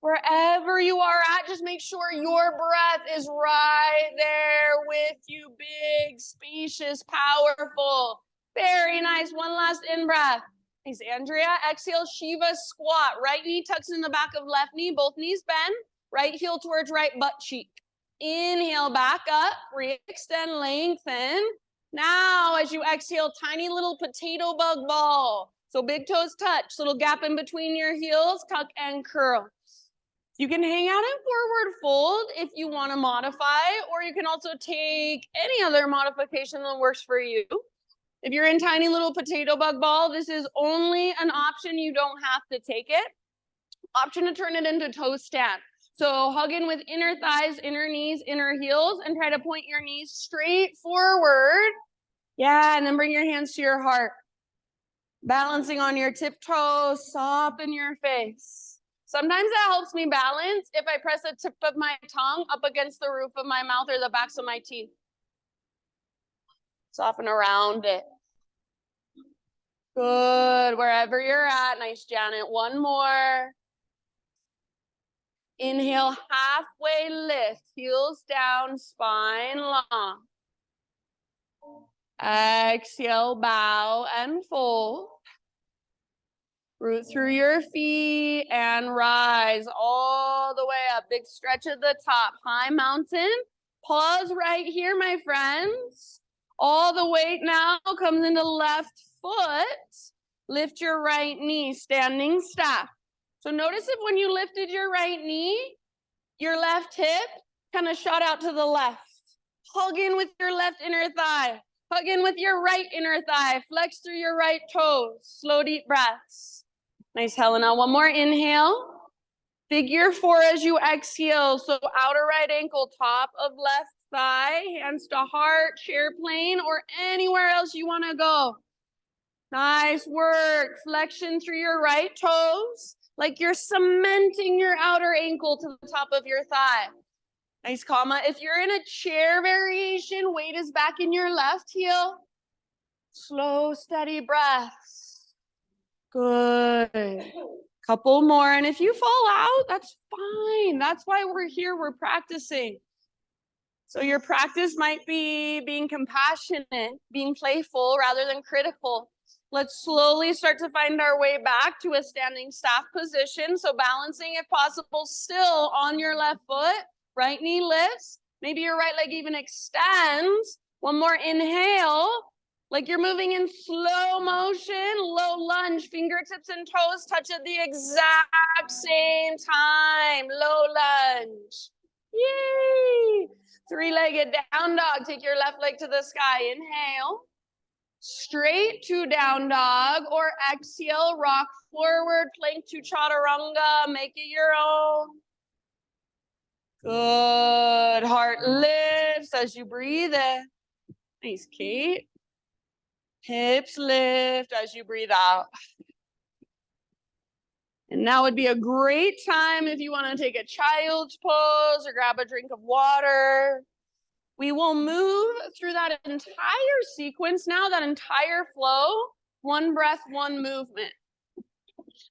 Wherever you are at, just make sure your breath is right there with you. Big, spacious, powerful. Very nice. One last in-breath. Thanks, Andrea. Exhale, Shiva squat. Right knee tucks in the back of left knee. Both knees bend. Right heel towards right butt cheek. Inhale, back up. Re-extend, lengthen. Now, as you exhale, tiny little potato bug ball. So big toes touch. Little gap in between your heels. Tuck and curl. You can hang out in forward fold if you want to modify, or you can also take any other modification that works for you. If you're in tiny little potato bug ball, this is only an option. You don't have to take it. Option to turn it into toe stand. So hug in with inner thighs, inner knees, inner heels, and try to point your knees straight forward. Yeah, and then bring your hands to your heart. Balancing on your tiptoes, soften your face. Sometimes that helps me balance if I press the tip of my tongue up against the roof of my mouth or the backs of my teeth. Soften around it. Good, wherever you're at. Nice, Janet. One more. Inhale, halfway lift, heels down, spine long. Exhale, bow and fold. Root through your feet and rise all the way up. Big stretch at the top, high mountain. Pause right here, my friends. All the weight now comes into left foot. Lift your right knee, standing staff. So notice if when you lifted your right knee, your left hip kind of shot out to the left. Hug in with your left inner thigh. Hug in with your right inner thigh. Flex through your right toes. Slow, deep breaths. Nice, Helena. One more inhale. Figure 4 as you exhale. So outer right ankle, top of left thigh, hands to heart, chair plane, or anywhere else you want to go. Nice work. Flexion through your right toes, like you're cementing your outer ankle to the top of your thigh. Nice, comma. If you're in a chair variation, weight is back in your left heel. Slow, steady breaths. Good. Couple more. And if you fall out, that's fine. That's why we're here. We're practicing. So your practice might be being compassionate, being playful rather than critical. Let's slowly start to find our way back to a standing staff position. So balancing, if possible, still on your left foot. Right knee lifts. Maybe your right leg even extends. One more inhale. Like you're moving in slow motion, low lunge, fingertips and toes touch at the exact same time. Low lunge. Yay! 3-legged down dog. Take your left leg to the sky. Inhale. Straight to down dog, or exhale, rock forward, plank to chaturanga. Make it your own. Good. Heart lifts as you breathe in. Nice, Kate. Hips lift as you breathe out. And now would be a great time if you want to take a child's pose or grab a drink of water. We will move through that entire sequence now, that entire flow, one breath, one movement.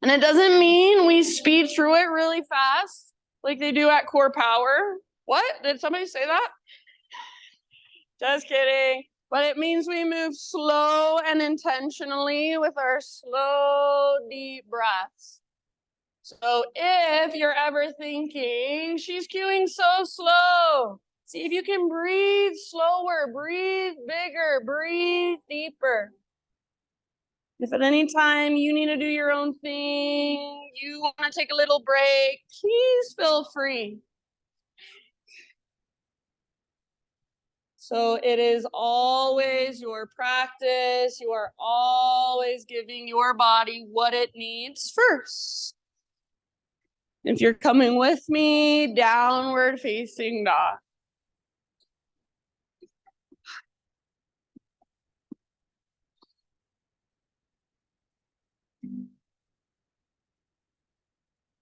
And it doesn't mean we speed through it really fast. like they do at Core Power. What? Did somebody say that? Just kidding. But it means we move slow and intentionally with our slow, deep breaths. So if you're ever thinking, she's cueing so slow, see if you can breathe slower, breathe bigger, breathe deeper. If at any time you need to do your own thing, you want to take a little break, please feel free. So it is always your practice. You are always giving your body what it needs first. If you're coming with me, downward facing dog.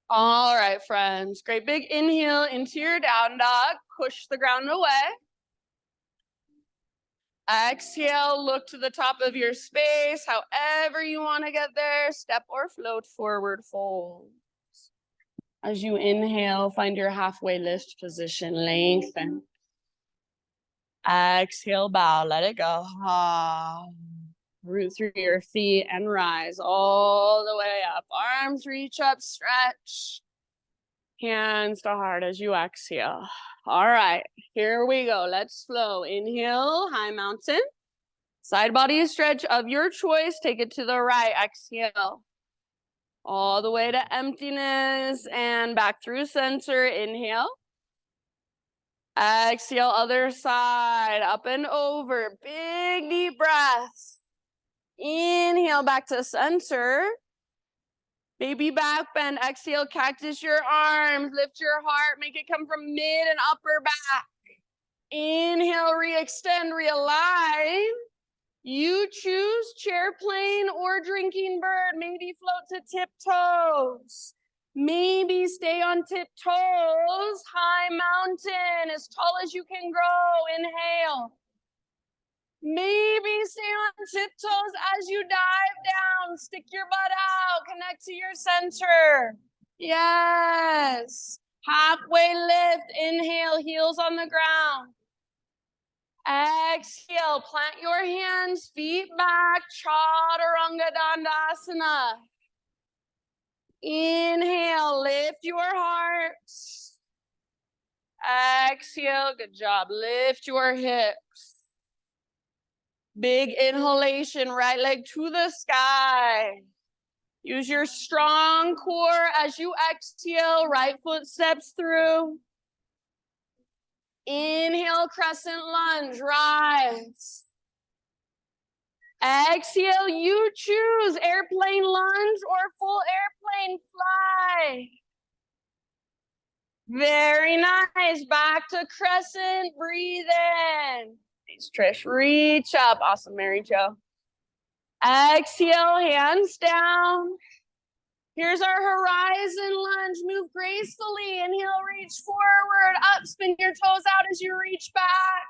All right, friends. Great big inhale into your down dog. Push the ground away. Exhale, look to the top of your space, however you want to get there. Step or float forward fold. As you inhale, find your halfway lift position, lengthen. Exhale, bow, let it go. Root through your feet and rise all the way up. Arms reach up, stretch. Hands to heart as you exhale. All right, here we go. Let's flow. Inhale, high mountain. Side body stretch of your choice. Take it to the right. Exhale. All the way to emptiness and back through center. Inhale. Exhale, other side. Up and over. Big deep breaths. Inhale back to center. Baby back bend. Exhale, cactus your arms. Lift your heart. Make it come from mid and upper back. Inhale, re-extend, realign. You choose chair plane or drinking bird. Maybe float to tiptoes. Maybe stay on tiptoes. High mountain, as tall as you can grow. Inhale. Maybe stay on tiptoes as you dive down. Stick your butt out. Connect to your center. Yes. Halfway lift. Inhale, heels on the ground. Exhale, plant your hands, feet back, Chaturanga Dandasana. Inhale, lift your heart. Exhale, good job. Lift your hips. Big inhalation, right leg to the sky. Use your strong core as you exhale, right foot steps through. Inhale, crescent lunge, rise. Exhale, you choose airplane lunge or full airplane fly. Very nice. Back to crescent, breathe in. Thanks, Trish. Reach up. Awesome, Mary Jo. Exhale, hands down. Here's our horizon lunge. Move gracefully. Inhale, reach forward, up, spin your toes out as you reach back.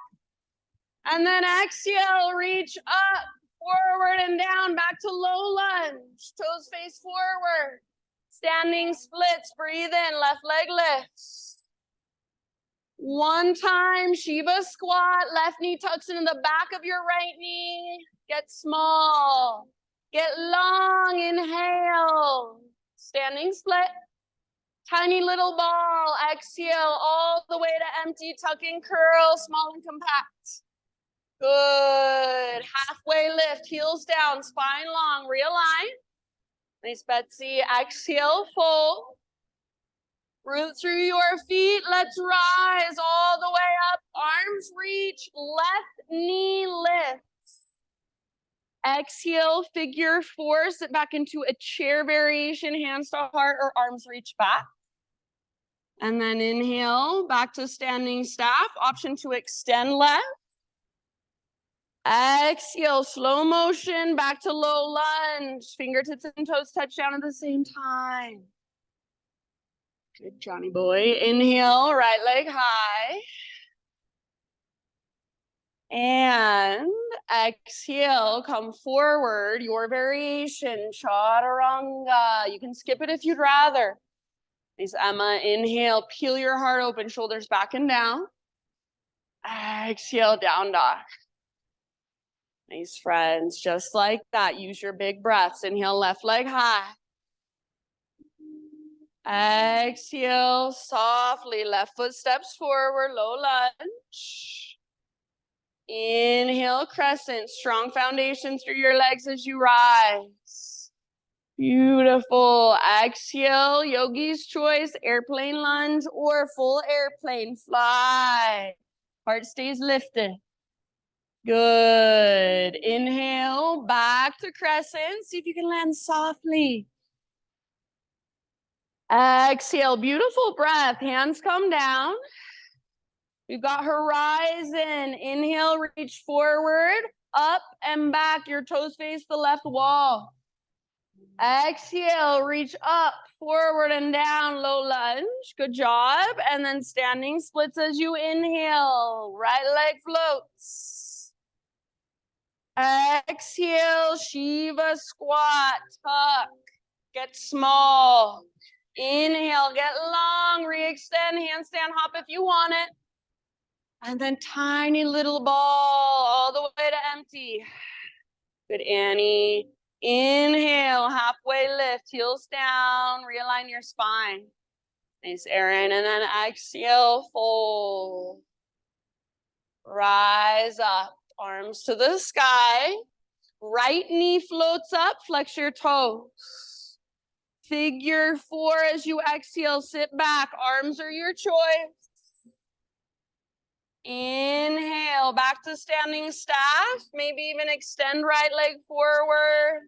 And then exhale, reach up, forward and down, back to low lunge. Toes face forward. Standing splits, breathe in, left leg lifts. One time, Shiva squat, left knee tucks into the back of your right knee. Get small, get long, inhale. Standing split, tiny little ball, exhale all the way to empty, tuck and curl, small and compact. Good, halfway lift, heels down, spine long, realign. Nice, Betsy, exhale, fold. Root through your feet, let's rise all the way up, arms reach, left knee lifts. Exhale, figure four, sit back into a chair variation, hands to heart or arms reach back. And then inhale, back to standing staff, option to extend left. Exhale, slow motion, back to low lunge. Fingertips and toes touch down at the same time. Good, Johnny boy. Inhale, right leg high. And exhale, come forward, your variation, Chaturanga. You can skip it if you'd rather. Nice, Emma. Inhale, peel your heart open, shoulders back and down. Exhale, down dog. Nice, friends. Just like that. Use your big breaths. Inhale, left leg high. Exhale, softly. Left foot steps forward, low lunge. Inhale, crescent. Strong foundation through your legs as you rise. Beautiful. Exhale, yogi's choice, airplane lunge or full airplane fly. Heart stays lifted. Good. Inhale, back to crescent. See if you can land softly. Exhale, beautiful breath. Hands come down. We've got horizon. Inhale, reach forward, up and back. Your toes face the left wall. Exhale, reach up, forward and down, low lunge. Good job. And then standing splits as you inhale. Right leg floats. Exhale, Shiva squat, tuck, get small. Inhale, get long, re-extend, handstand hop if you want it. And then tiny little ball all the way to empty. Good, Annie. Inhale, halfway lift, heels down, realign your spine. Nice, Erin. And then exhale, fold. Rise up, arms to the sky. Right knee floats up, flex your toes. Figure 4 as you exhale, sit back. Arms are your choice. Inhale, back to standing staff. Maybe even extend right leg forward.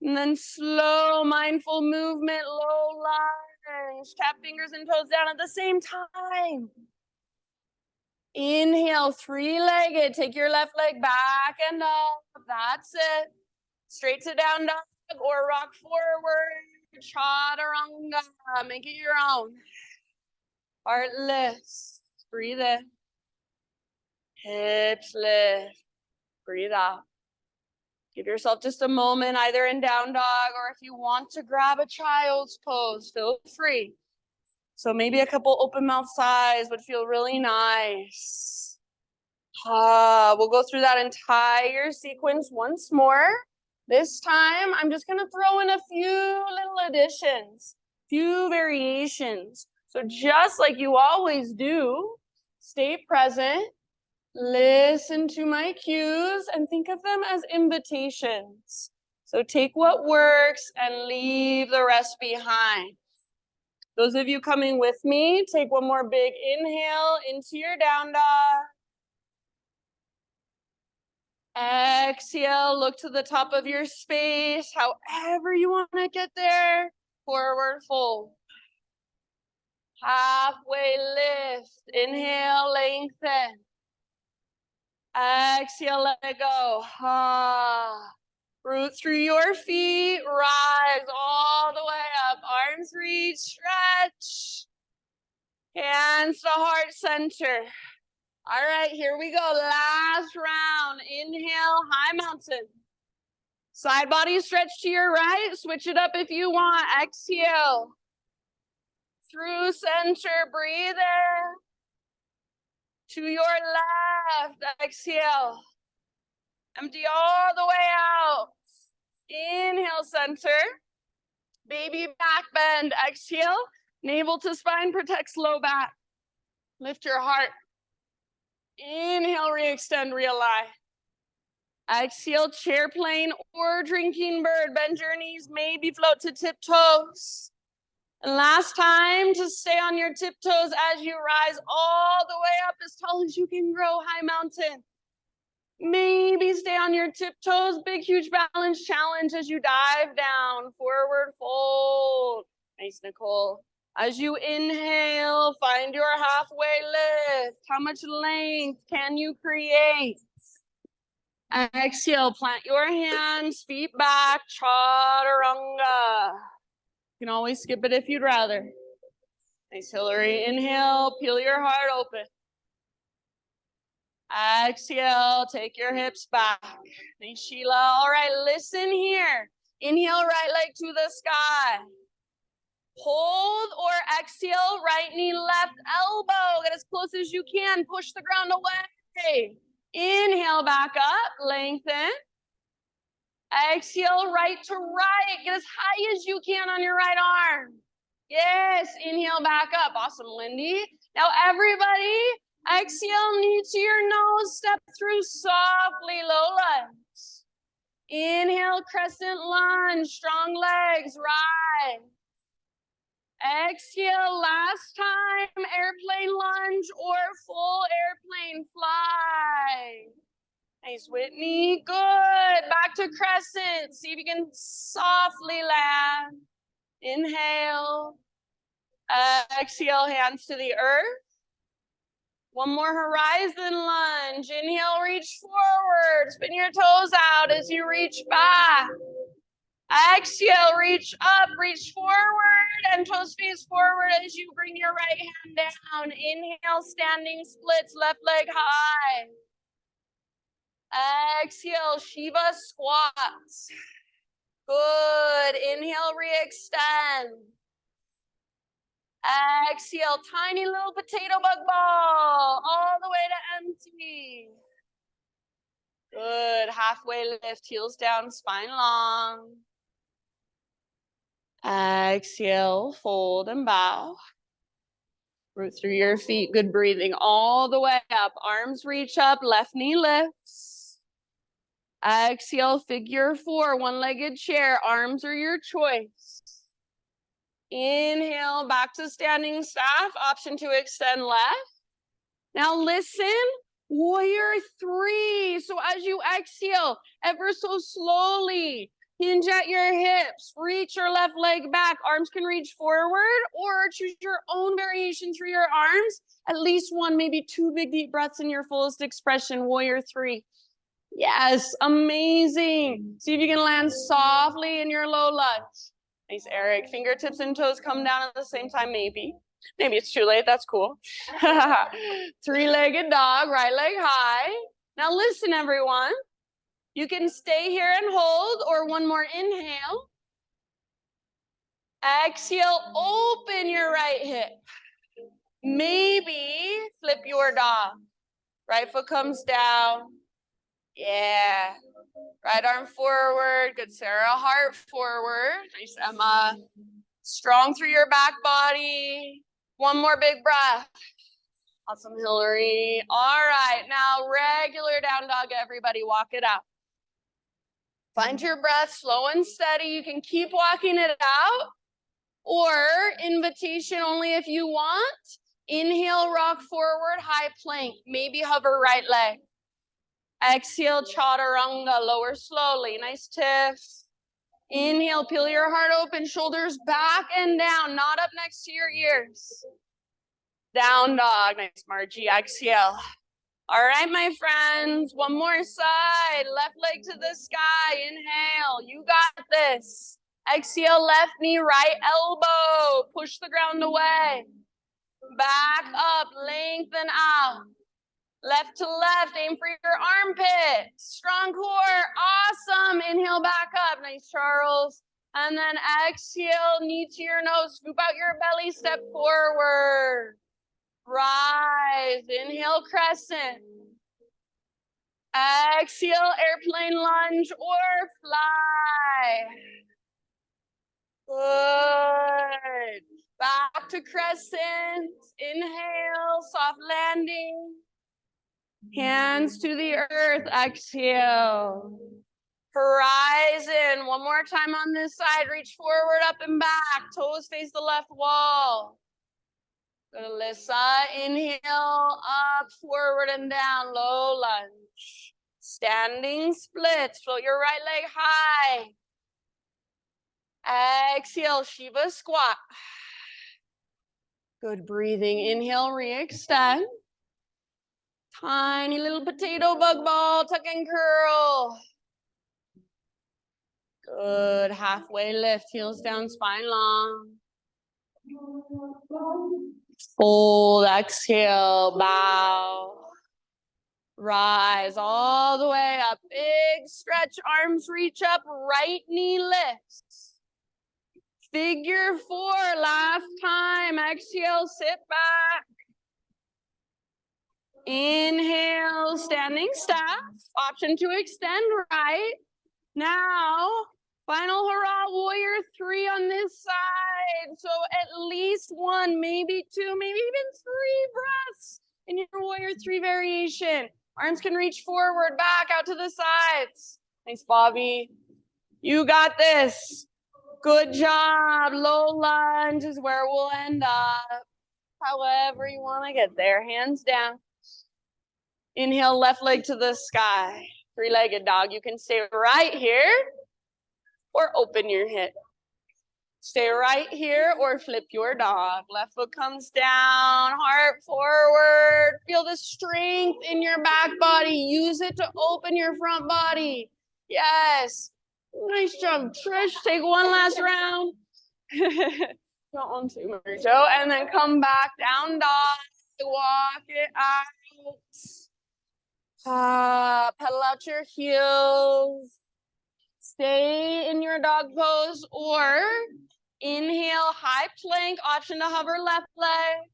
And then slow, mindful movement, low lunge. Tap fingers and toes down at the same time. Inhale, three-legged. Take your left leg back and up. That's it. Straight to down dog or rock forward. Chaturanga. Make it your own. Heart lifts. Breathe in. Hips lift. Breathe out. Give yourself just a moment, either in down dog or if you want to grab a child's pose, feel free. So maybe a couple open mouth sighs would feel really nice. We'll go through that entire sequence once more. This time, I'm just going to throw in a few little additions, few variations. So just like you always do, stay present. Listen to my cues and think of them as invitations. So take what works and leave the rest behind. Those of you coming with me, take one more big inhale into your down dog. Exhale, look to the top of your space, however you want to get there. Forward fold. Halfway lift. Inhale, lengthen. Exhale, let it go. Root through your feet, rise all the way up. Arms reach, stretch. Hands to heart center. All right, here we go. Last round. Inhale, high mountain. Side body stretch to your right. Switch it up if you want. Exhale. Through center, breathe in. To your left, exhale. Empty all the way out. Inhale, center. Baby back bend. Exhale. Navel to spine protects low back. Lift your heart. Inhale, re-extend, realign. Exhale, chair plane or drinking bird. Bend your knees, maybe float to tiptoes. And last time, to stay on your tiptoes as you rise all the way up as tall as you can grow, high mountain. Maybe stay on your tiptoes, big, huge balance challenge as you dive down, forward fold. Nice, Nicole. As you inhale, find your halfway lift. How much length can you create? Exhale, plant your hands, feet back, chaturanga. You can always skip it if you'd rather. Nice, Hillary. Inhale, peel your heart open. Exhale, take your hips back. Nice, Sheila. All right, listen here. Inhale, right leg to the sky. Hold or exhale, right knee, left elbow. Get as close as you can. Push the ground away. Inhale back up, lengthen. Exhale, right to right. Get as high as you can on your right arm. Yes, inhale back up. Awesome, Lindy. Now everybody, exhale, knee to your nose. Step through softly, low legs. Inhale, crescent lunge, strong legs, rise. Exhale, last time, airplane lunge or full airplane fly. Nice, Whitney. Good. Back to crescent. See if you can softly land. Inhale. Exhale, hands to the earth. One more horizon lunge. Inhale, reach forward. Spin your toes out as you reach back. Exhale, reach up, reach forward, and toes face forward as you bring your right hand down. Inhale, standing splits, left leg high. Exhale, Shiva squats. Good. Inhale, re-extend. Exhale, tiny little potato bug ball, all the way to empty. Good. Halfway lift, heels down, spine long. Exhale, fold and bow. Root through your feet. Good breathing all the way up. Arms reach up, left knee lifts. Exhale, figure four, one-legged chair. Arms are your choice. Inhale, back to standing staff. Option to extend left. Now listen, warrior three. So as you exhale, ever so slowly, hinge at your hips, reach your left leg back. Arms can reach forward or choose your own variation through your arms. At least one, maybe two big deep breaths in your fullest expression, warrior three. Yes, amazing. See if you can land softly in your low lunge. Nice, Eric. Fingertips and toes come down at the same time, maybe. Maybe it's too late, that's cool. Three-legged dog, right leg high. Now listen, everyone. You can stay here and hold, or one more inhale. Exhale, open your right hip. Maybe flip your dog. Right foot comes down. Yeah. Right arm forward. Good, Sarah. Heart forward. Nice, Emma. Strong through your back body. One more big breath. Awesome, Hillary. All right. Now, regular down dog, everybody. Walk it out. Find your breath slow and steady. You can keep walking it out. Or invitation only if you want. Inhale, rock forward, high plank. Maybe hover right leg. Exhale, chaturanga, lower slowly. Nice tiff. Inhale, peel your heart open, shoulders back and down, not up next to your ears. Down dog, nice, Margie. Exhale. All right, my friends, one more side. Left leg to the sky. Inhale, you got this. Exhale, left knee, right elbow. Push the ground away. Back up, lengthen out. Left to left, aim for your armpit. Strong core, awesome. Inhale back up, nice, Charles. And then exhale, knee to your nose, scoop out your belly, step forward. Rise, inhale, crescent. Exhale, airplane lunge or fly. Good. Back to crescent. Inhale, soft landing. Hands to the earth, exhale. Horizon, one more time on this side. Reach forward, up and back. Toes face the left wall. Good, Alyssa. Inhale, up, forward and down, low lunge. Standing splits, float your right leg high. Exhale, Shiva squat. Good breathing. Inhale, re-extend. Tiny little potato bug ball, tuck and curl. Good, halfway lift, heels down, spine long. Fold, exhale, bow. Rise all the way up, big stretch, arms reach up, right knee lifts. Figure 4, last time. Exhale, sit back. Inhale, standing staff. Option to extend right. Now, final hurrah, warrior 3 on this side. So at least 1, maybe 2, maybe even 3 breaths in your warrior 3 variation. Arms can reach forward, back, out to the sides. Nice, Bobby. You got this. Good job. Low lunge is where we'll end up. However you want to get there. Hands down. Inhale, left leg to the sky. 3-legged dog. You can stay right here or open your hip. Stay right here or flip your dog. Left foot comes down, heart forward. Feel the strength in your back body. Use it to open your front body. Yes. Nice job, Trish. Take one last round. Don't want to, Marjo. And then come back, down dog. Walk it out. Pedal out your heels. Stay in your dog pose or inhale, high plank, option to hover left leg.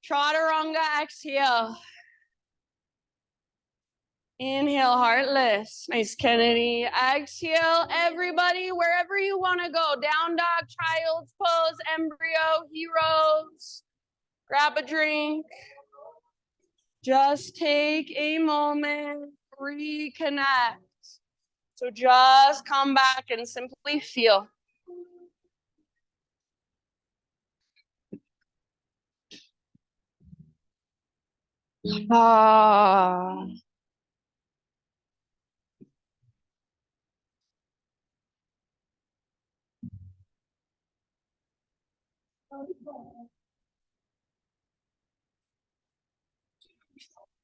Chaturanga, exhale. Inhale, heartless. Nice, Kennedy. Exhale, everybody, wherever you want to go. Down dog, child's pose, embryo, heroes. Grab a drink. Just take a moment, reconnect. So just come back and simply feel. Ah.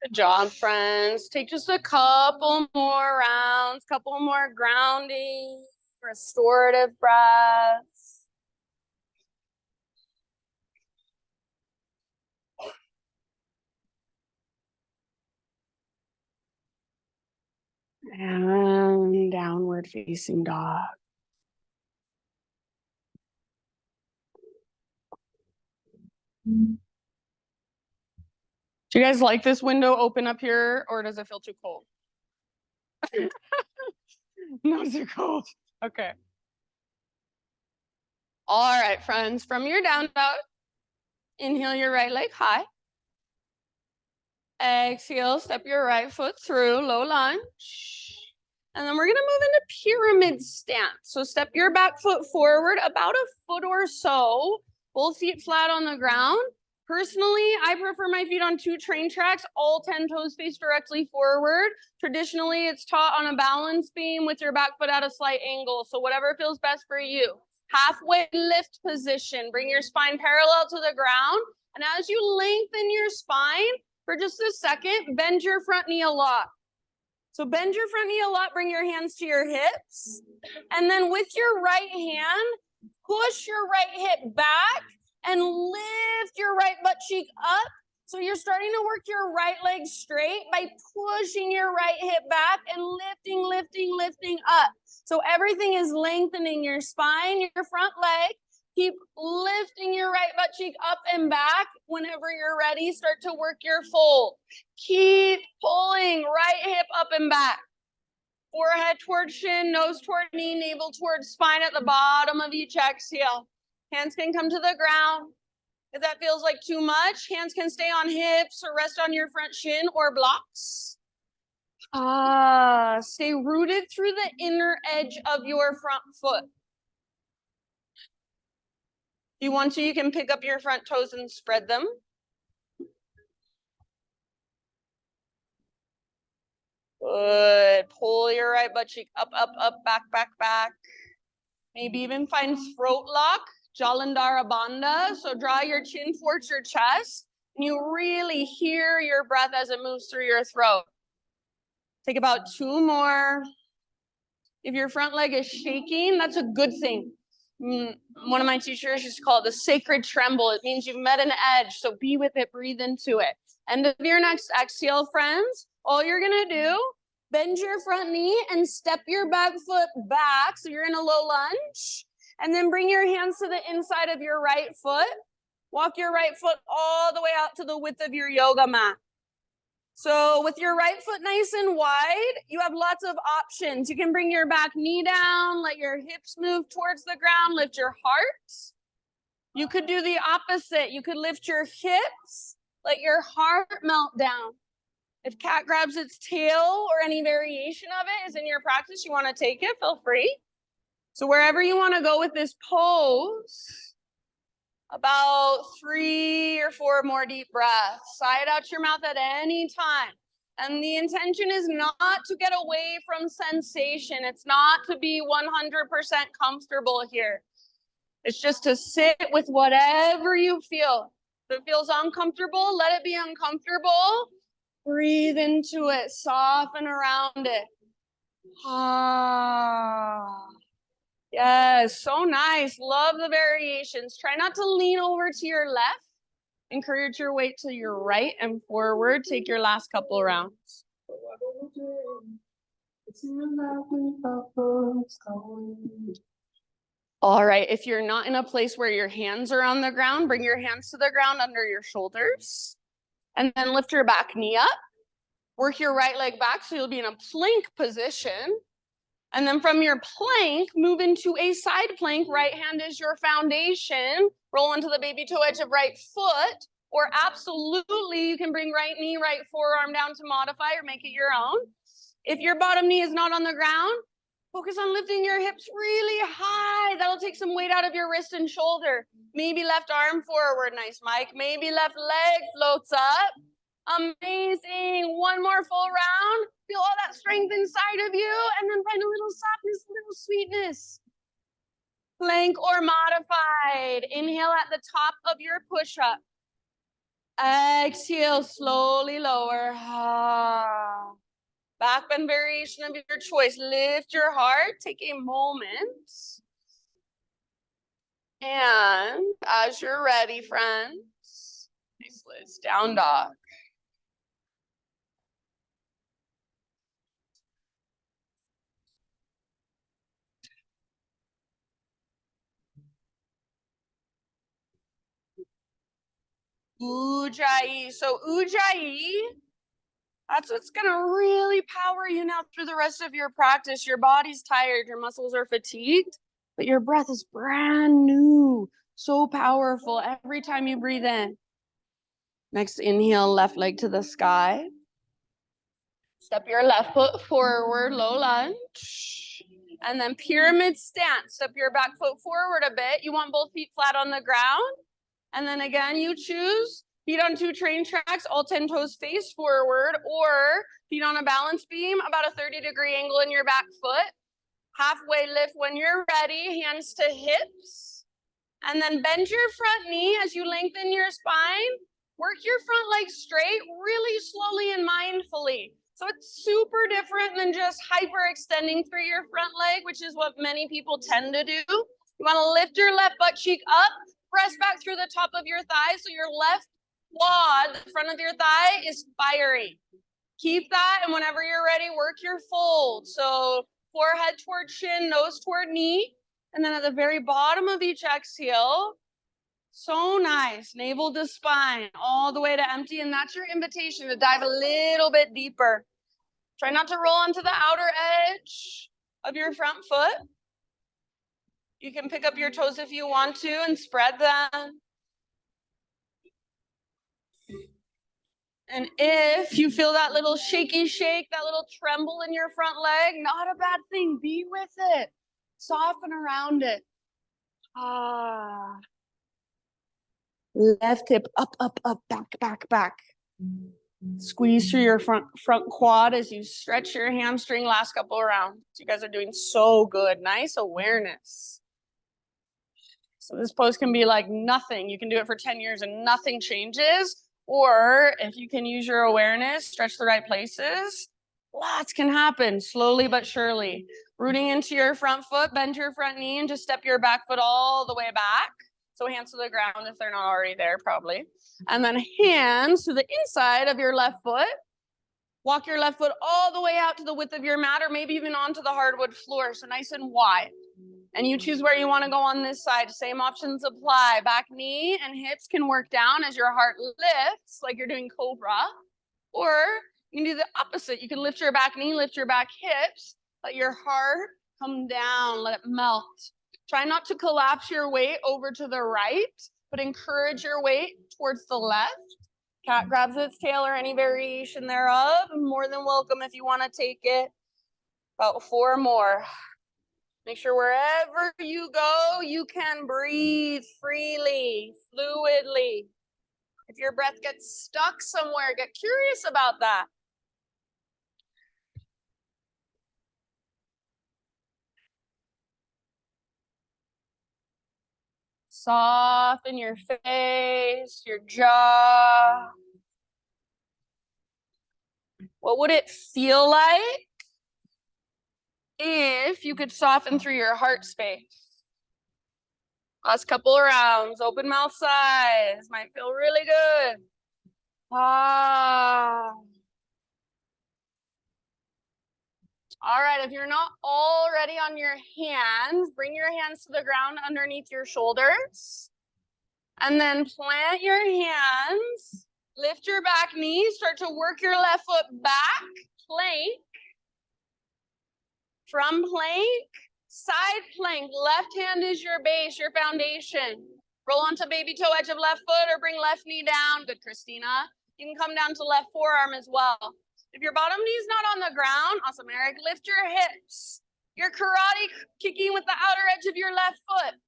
Good job, friends. Take just a couple more rounds, couple more grounding, restorative breaths. And downward facing dog. Do you guys like this window open up here, or does it feel too cold? No, too cold. Okay. All right, friends, from your down dog, inhale your right leg high. Exhale, step your right foot through, low lunge. And then we're gonna move into pyramid stance. So step your back foot forward about a foot or so, both feet flat on the ground. Personally, I prefer my feet on 2 train tracks, all 10 toes face directly forward. Traditionally, it's taught on a balance beam with your back foot at a slight angle. So whatever feels best for you. Halfway lift position, bring your spine parallel to the ground. And as you lengthen your spine, for just a second, bend your front knee a lot. So bend your front knee a lot, bring your hands to your hips. And then with your right hand, push your right hip back and lift your right butt cheek up. So you're starting to work your right leg straight by pushing your right hip back and lifting, lifting, lifting up. So everything is lengthening your spine, your front leg. Keep lifting your right butt cheek up and back. Whenever you're ready, start to work your fold. Keep pulling right hip up and back. Forehead towards shin, nose toward knee, navel towards spine at the bottom of each exhale. Hands can come to the ground. If that feels like too much, hands can stay on hips or rest on your front shin or blocks. Stay rooted through the inner edge of your front foot. If you want to, you can pick up your front toes and spread them. Good. Pull your right butt cheek up, up, up, back, back, back. Maybe even find throat lock, Jalandhara Bandha. So draw your chin towards your chest, and you really hear your breath as it moves through your throat. Take about 2 more. If your front leg is shaking, that's a good thing. One of my teachers used to call it the sacred tremble. It means you've met an edge, so be with it, breathe into it. End of your next exhale, friends. All you're gonna do, bend your front knee and step your back foot back, so you're in a low lunge. And then bring your hands to the inside of your right foot. Walk your right foot all the way out to the width of your yoga mat. So with your right foot nice and wide, you have lots of options. You can bring your back knee down, let your hips move towards the ground, lift your heart. You could do the opposite. You could lift your hips, let your heart melt down. If cat grabs its tail or any variation of it is in your practice, you want to take it, feel free. So wherever you want to go with this pose, about 3 or 4 more deep breaths. Sigh it out your mouth at any time. And the intention is not to get away from sensation. It's not to be 100% comfortable here. It's just to sit with whatever you feel. If it feels uncomfortable, let it be uncomfortable. Breathe into it, soften around it. Ah. Yes, so nice. Love the variations. Try not to lean over to your left. Encourage your weight to your right and forward. Take your last couple rounds. All right, if you're not in a place where your hands are on the ground, bring your hands to the ground under your shoulders. And then lift your back knee up. Work your right leg back so you'll be in a plank position. And then from your plank, move into a side plank. Right hand is your foundation. Roll into the baby toe edge of right foot. Or absolutely, you can bring right knee, right forearm down to modify or make it your own. If your bottom knee is not on the ground, focus on lifting your hips really high. That'll take some weight out of your wrist and shoulder. Maybe left arm forward. Nice, Mike. Maybe left leg floats up. Amazing. One more full round. Feel all that strength inside of you, and then find a little softness, a little sweetness. Plank or modified. Inhale at the top of your push-up. Exhale, slowly lower. Back bend variation of your choice. Lift your heart. Take a moment. And as you're ready, friends, nice Liz, down dog. Ujjayi. So Ujjayi, that's what's going to really power you now through the rest of your practice. Your body's tired, your muscles are fatigued, but your breath is brand new. So powerful every time you breathe in. Next inhale, left leg to the sky. Step your left foot forward, low lunge. And then pyramid stance. Step your back foot forward a bit. You want both feet flat on the ground. And then again, you choose feet on 2 train tracks, all 10 toes face forward, or feet on a balance beam, about a 30-degree angle in your back foot. Halfway lift when you're ready, hands to hips. And then bend your front knee as you lengthen your spine. Work your front leg straight, really slowly and mindfully. So it's super different than just hyperextending through your front leg, which is what many people tend to do. You want to lift your left butt cheek up. Press back through the top of your thigh so your left quad, the front of your thigh, is fiery. Keep that, and whenever you're ready, work your fold. So forehead toward chin, nose toward knee, and then at the very bottom of each exhale, so nice, navel to spine, all the way to empty, and that's your invitation to dive a little bit deeper. Try not to roll onto the outer edge of your front foot. You can pick up your toes if you want to and spread them. And if you feel that little shaky shake, that little tremble in your front leg, not a bad thing. Be with it. Soften around it. Left hip up, up, up, back, back, back. Squeeze through your front quad as you stretch your hamstring last couple of rounds. You guys are doing so good. Nice awareness. So this pose can be like nothing. You can do it for 10 years and nothing changes. Or if you can use your awareness, stretch the right places, lots can happen slowly but surely. Rooting into your front foot, bend your front knee, and just step your back foot all the way back. So hands to the ground if they're not already there, probably. And then hands to the inside of your left foot. Walk your left foot all the way out to the width of your mat, or maybe even onto the hardwood floor. So nice and wide. And you choose where you want to go on this side. Same options apply. Back knee and hips can work down as your heart lifts, like you're doing cobra. Or you can do the opposite. You can lift your back knee, lift your back hips, let your heart come down, let it melt. Try not to collapse your weight over to the right, but encourage your weight towards the left. Cat grabs its tail or any variation thereof. More than welcome if you want to take it. About 4 more. Make sure wherever you go, you can breathe freely, fluidly. If your breath gets stuck somewhere, get curious about that. Soften your face, your jaw. What would it feel like if you could soften through your heart space? Last couple of rounds, open mouth size, might feel really good. Ah. All right, if you're not already on your hands, bring your hands to the ground underneath your shoulders. And then plant your hands, lift your back knee, start to work your left foot back, plank. From plank, side plank, left hand is your base, your foundation. Roll onto baby toe edge of left foot or bring left knee down. Good, Christina. You can come down to left forearm as well. If your bottom knee is not on the ground, awesome, Eric, lift your hips. Your karate kicking with the outer edge of your left foot.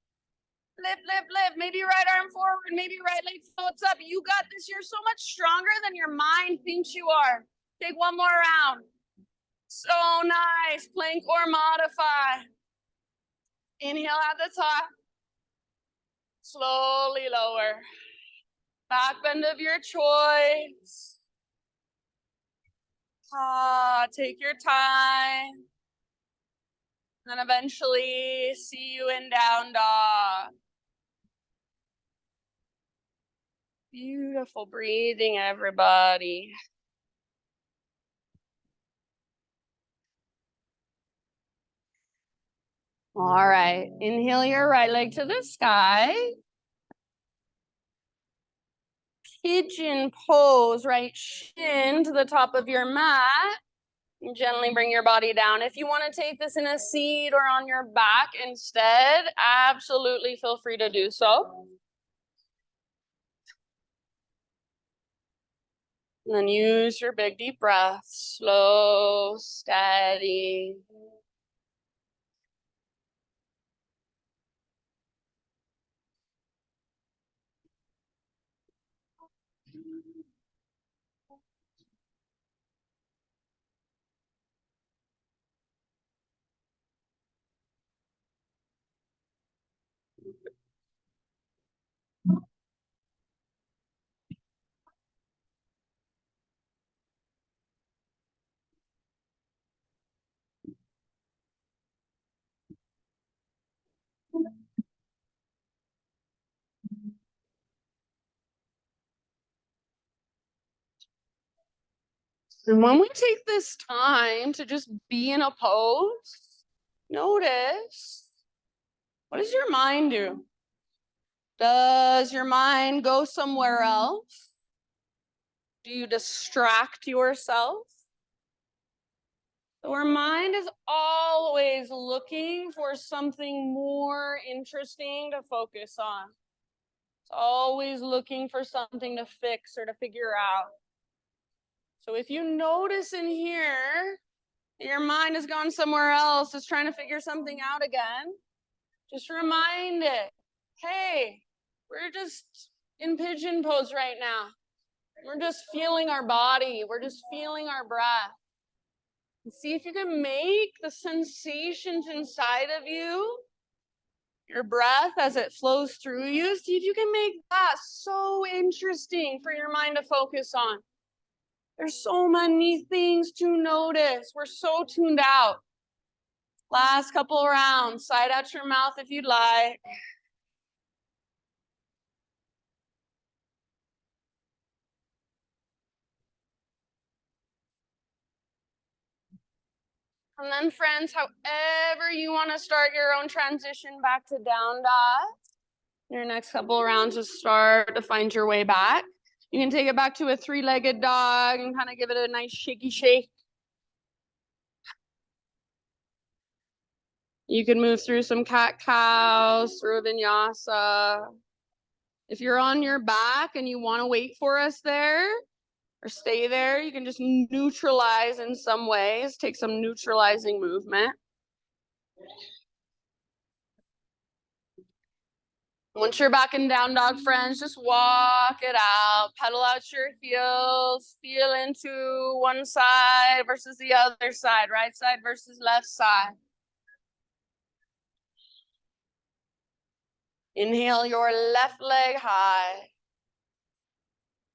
Lift, lift, lift. Maybe right arm forward, maybe right leg floats up. You got this. You're so much stronger than your mind thinks you are. Take one more round. So nice. Plank or modify. Inhale at the top. Slowly lower. Back bend of your choice. Take your time. And then eventually see you in down dog. Beautiful breathing, everybody. All right, inhale your right leg to the sky. Pigeon pose, right shin to the top of your mat. And gently bring your body down. If you want to take this in a seat or on your back instead, absolutely feel free to do so. And then use your big deep breath, slow, steady. And when we take this time to just be in a pose, notice, what does your mind do? Does your mind go somewhere else? Do you distract yourself? Our mind is always looking for something more interesting to focus on. It's always looking for something to fix or to figure out. So if you notice in here, your mind has gone somewhere else, is trying to figure something out again, just remind it, hey, we're just in pigeon pose right now. We're just feeling our body. We're just feeling our breath. And see if you can make the sensations inside of you, your breath as it flows through you, see if you can make that so interesting for your mind to focus on. There's so many things to notice. We're so tuned out. Last couple of rounds. Side out your mouth if you'd like. And then friends, however you want to start your own transition back to down dog. Your next couple of rounds, just start to find your way back. You can take it back to a three-legged dog and kind of give it a nice shaky shake. You can move through some cat-cows, through a vinyasa. If you're on your back and you want to wait for us there or stay there, you can just neutralize in some ways, take some neutralizing movement. Once you're back in down dog, friends, just walk it out, pedal out your heels, feel into one side versus the other side, right side versus left side. Inhale your left leg high.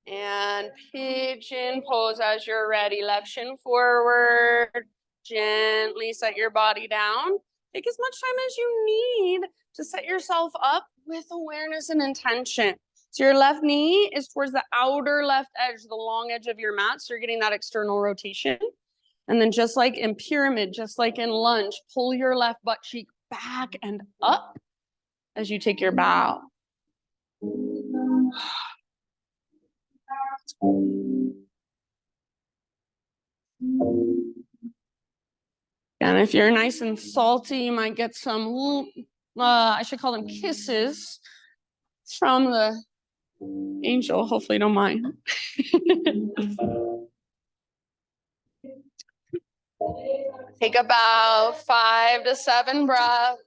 And pigeon pose as you're ready. Left shin forward. Gently set your body down. Take as much time as you need to set yourself up with awareness and intention. So your left knee is towards the outer left edge, the long edge of your mat. So you're getting that external rotation. And then just like in pyramid, just like in lunge, pull your left butt cheek back and up as you take your bow. And if you're nice and salty, you might get some, I should call them kisses from the angel. Hopefully don't mind. Take about 5 to 7 breaths.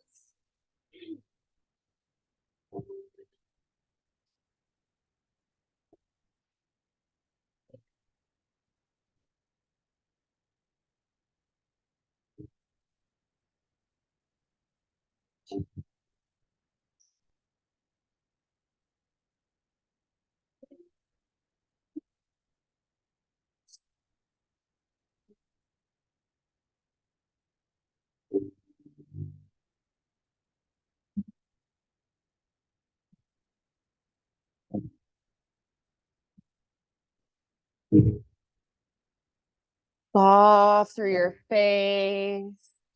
Soft through your face,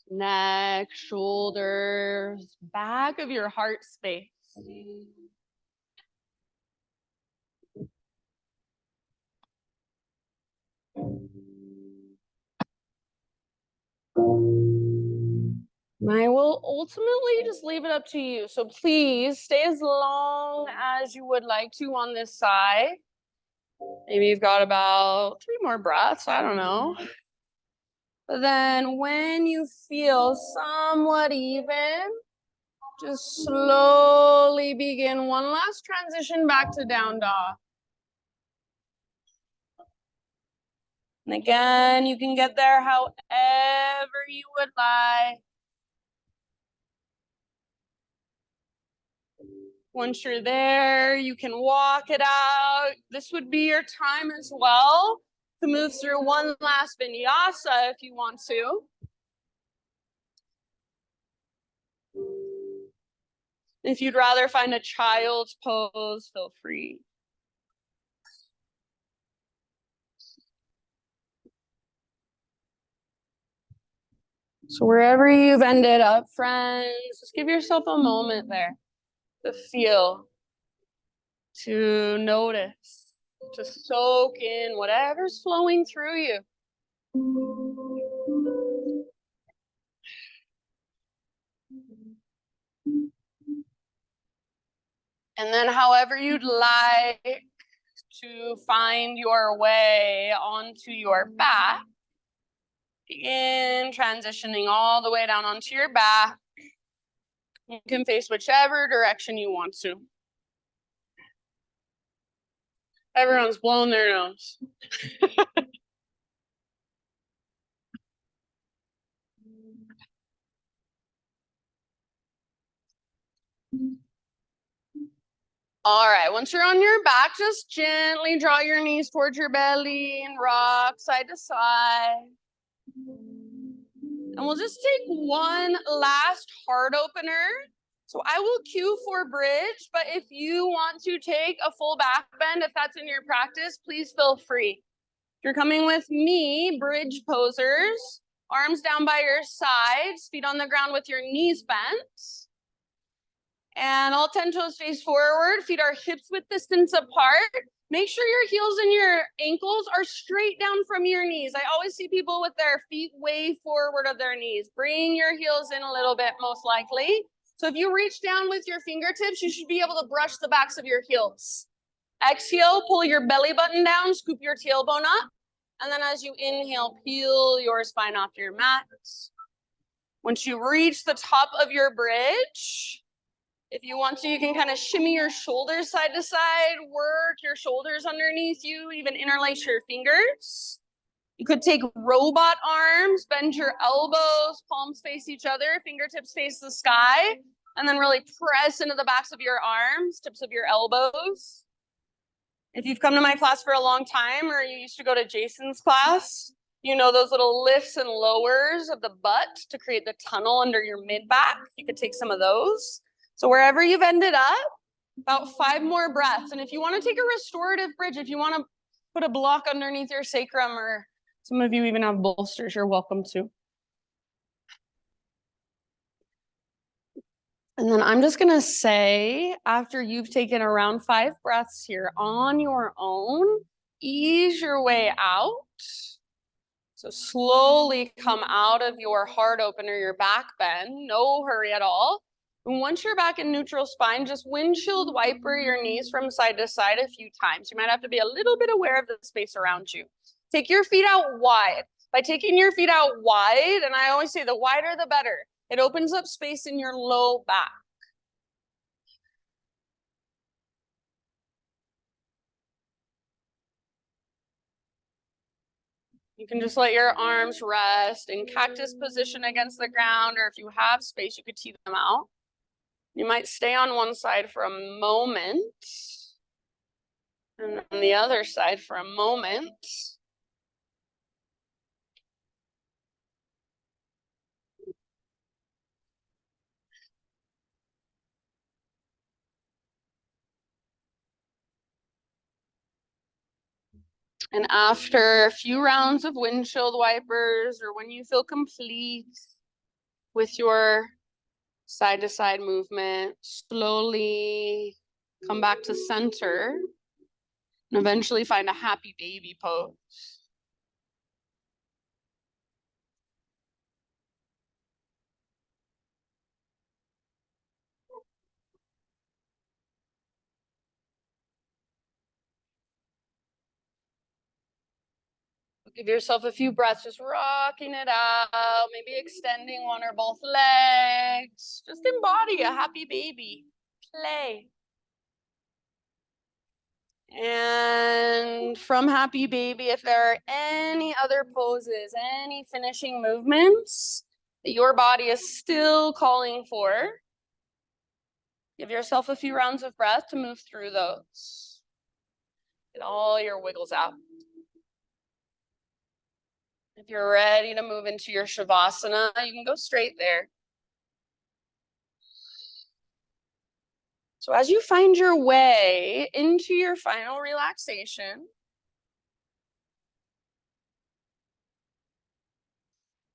neck, shoulders, back of your heart space. I will ultimately just leave it up to you. So please stay as long as you would like to on this side. Maybe you've got about 3 more breaths. I don't know. But then when you feel somewhat even, just slowly begin one last transition back to down dog. And again, you can get there however you would like. Once you're there, you can walk it out. This would be your time as well to move through one last vinyasa if you want to. If you'd rather find a child's pose, feel free. So wherever you've ended up, friends, just give yourself a moment there to feel, to notice, to soak in whatever's flowing through you. And then however you'd like to find your way onto your back, begin transitioning all the way down onto your back. You can face whichever direction you want to. Everyone's blowing their nose. All right, once you're on your back, just gently draw your knees towards your belly and rock side to side. And we'll just take one last heart opener. So I will cue for bridge, but if you want to take a full back bend, if that's in your practice, please feel free. If you're coming with me, bridge posers Arms down by your sides, feet on the ground with your knees bent. And all 10 toes face forward, feet are hips width distance apart. Make sure your heels and your ankles are straight down from your knees. I always see people with their feet way forward of their knees. Bring your heels in a little bit, most likely. So if you reach down with your fingertips, you should be able to brush the backs of your heels. Exhale, pull your belly button down, scoop your tailbone up. And then as you inhale, peel your spine off your mat. Once you reach the top of your bridge, if you want to, you can kind of shimmy your shoulders side to side, work your shoulders underneath you, even interlace your fingers. You could take robot arms, bend your elbows, palms face each other, fingertips face the sky, and then really press into the backs of your arms, tips of your elbows. If you've come to my class for a long time, or you used to go to Jason's class, you know those little lifts and lowers of the butt to create the tunnel under your mid-back. You could take some of those. So wherever you've ended up, about 5 more breaths. And if you want to take a restorative bridge, if you want to put a block underneath your sacrum, or some of you even have bolsters, you're welcome to. And then I'm just going to say, after you've taken around 5 breaths here on your own, ease your way out. So slowly come out of your heart opener, your back bend, no hurry at all. And once you're back in neutral spine, just windshield wiper your knees from side to side a few times. You might have to be a little bit aware of the space around you. Take your feet out wide. By taking your feet out wide, and I always say the wider the better, it opens up space in your low back. You can just let your arms rest in cactus position against the ground, or if you have space, you could tee them out. You might stay on one side for a moment, and then the other side for a moment. And after a few rounds of windshield wipers, or when you feel complete with your side to side movement, slowly come back to center and eventually find a happy baby pose. Give yourself a few breaths, just rocking it out, maybe extending one or both legs. Just embody a happy baby. Play. And from happy baby, if there are any other poses, any finishing movements that your body is still calling for, give yourself a few rounds of breath to move through those. Get all your wiggles out. If you're ready to move into your Shavasana, you can go straight there. So as you find your way into your final relaxation,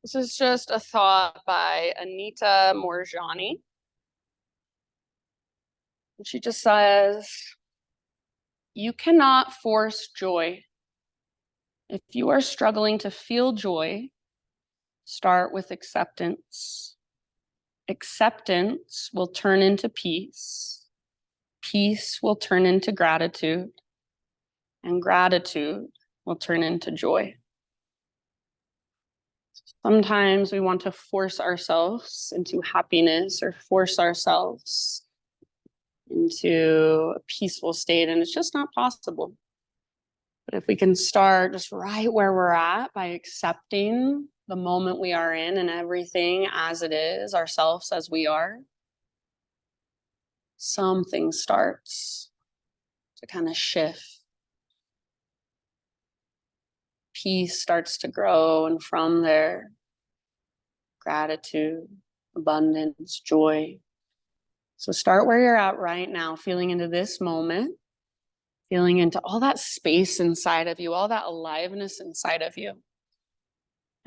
this is just a thought by Anita Moorjani. And she just says, you cannot force joy. If you are struggling to feel joy, start with acceptance. Acceptance will turn into peace. Peace will turn into gratitude. And gratitude will turn into joy. Sometimes we want to force ourselves into happiness or force ourselves into a peaceful state, and it's just not possible. But if we can start just right where we're at by accepting the moment we are in and everything as it is, ourselves as we are, something starts to kind of shift. Peace starts to grow, and from there, gratitude, abundance, joy. So start where you're at right now, feeling into this moment, feeling into all that space inside of you, all that aliveness inside of you.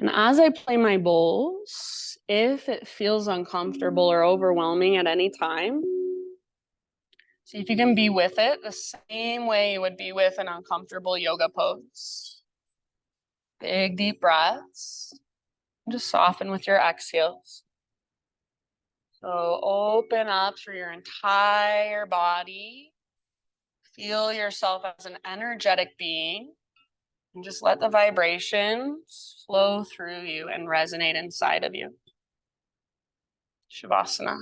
And as I play my bowls, if it feels uncomfortable or overwhelming at any time, see if you can be with it the same way you would be with an uncomfortable yoga pose. Big deep breaths. Just soften with your exhales. So open up through your entire body. Feel yourself as an energetic being. And just let the vibrations flow through you and resonate inside of you. Shavasana.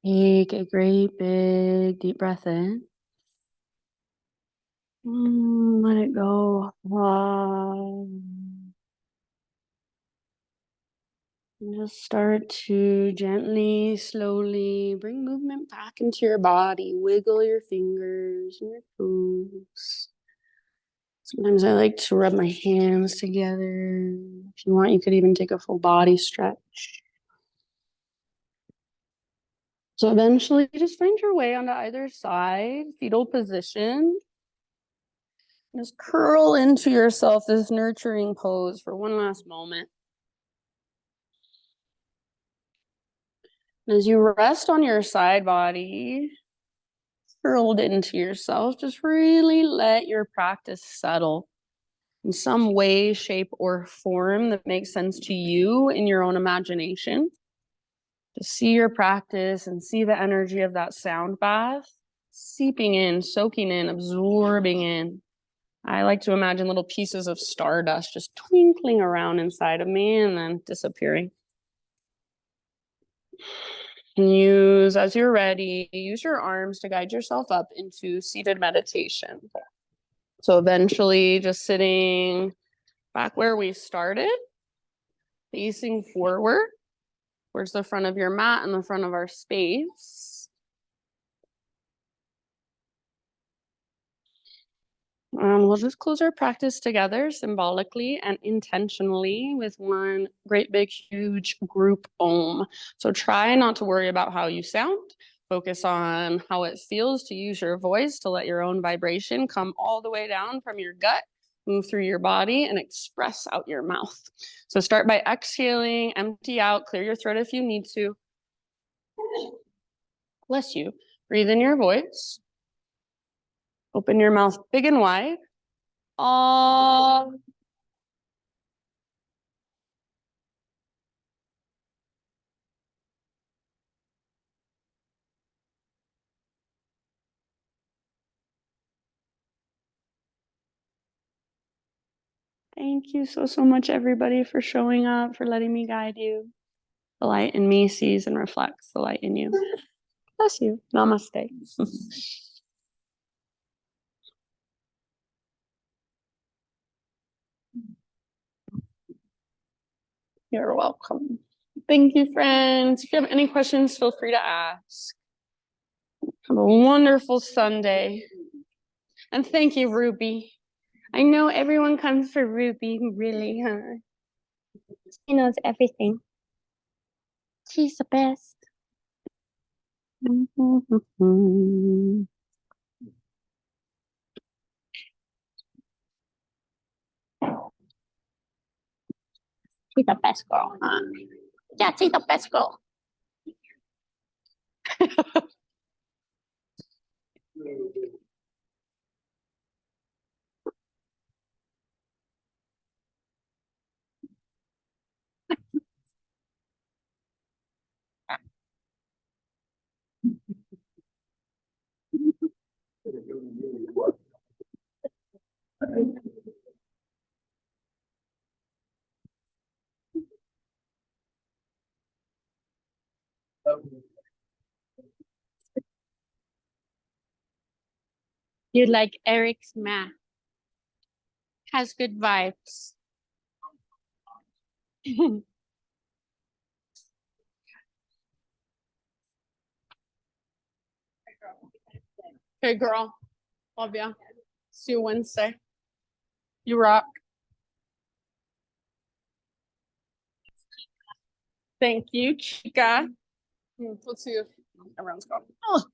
Take a great big deep breath in. Let it go. And just start to gently, slowly bring movement back into your body. Wiggle your fingers and your toes. Sometimes I like to rub my hands together. If you want, you could even take a full body stretch. So eventually just find your way onto either side, fetal position. Just curl into yourself, this nurturing pose for one last moment. As you rest on your side body, curled into yourself, just really let your practice settle in some way, shape, or form that makes sense to you in your own imagination. Just see your practice and see the energy of that sound bath seeping in, soaking in, absorbing in. I like to imagine little pieces of stardust just twinkling around inside of me and then disappearing. And as you're ready, use your arms to guide yourself up into seated meditation. So eventually just sitting back where we started, facing forward towards the front of your mat and the front of our space. We'll just close our practice together symbolically and intentionally with one great big huge group Om. So try not to worry about how you sound. Focus on how it feels to use your voice to let your own vibration come all the way down from your gut, move through your body, and express out your mouth. So start by exhaling, empty out, clear your throat if you need to. Bless you. Breathe in your voice. Open your mouth big and wide. Thank you so much, everybody, for showing up, for letting me guide you. The light in me sees and reflects the light in you. Bless you. Namaste. You're welcome. Thank you, friends. If you have any questions, feel free to ask. Have a wonderful Sunday. And thank you, Ruby. I know everyone comes for Ruby, really, huh? She knows everything. She's the best. She's the best girl, huh? Yeah, she's the best girl. You like Eric's math. Has good vibes. Okay, girl. Love ya. See you Wednesday. You rock. Thank you, Chica. Let's see if everyone's gone. Oh.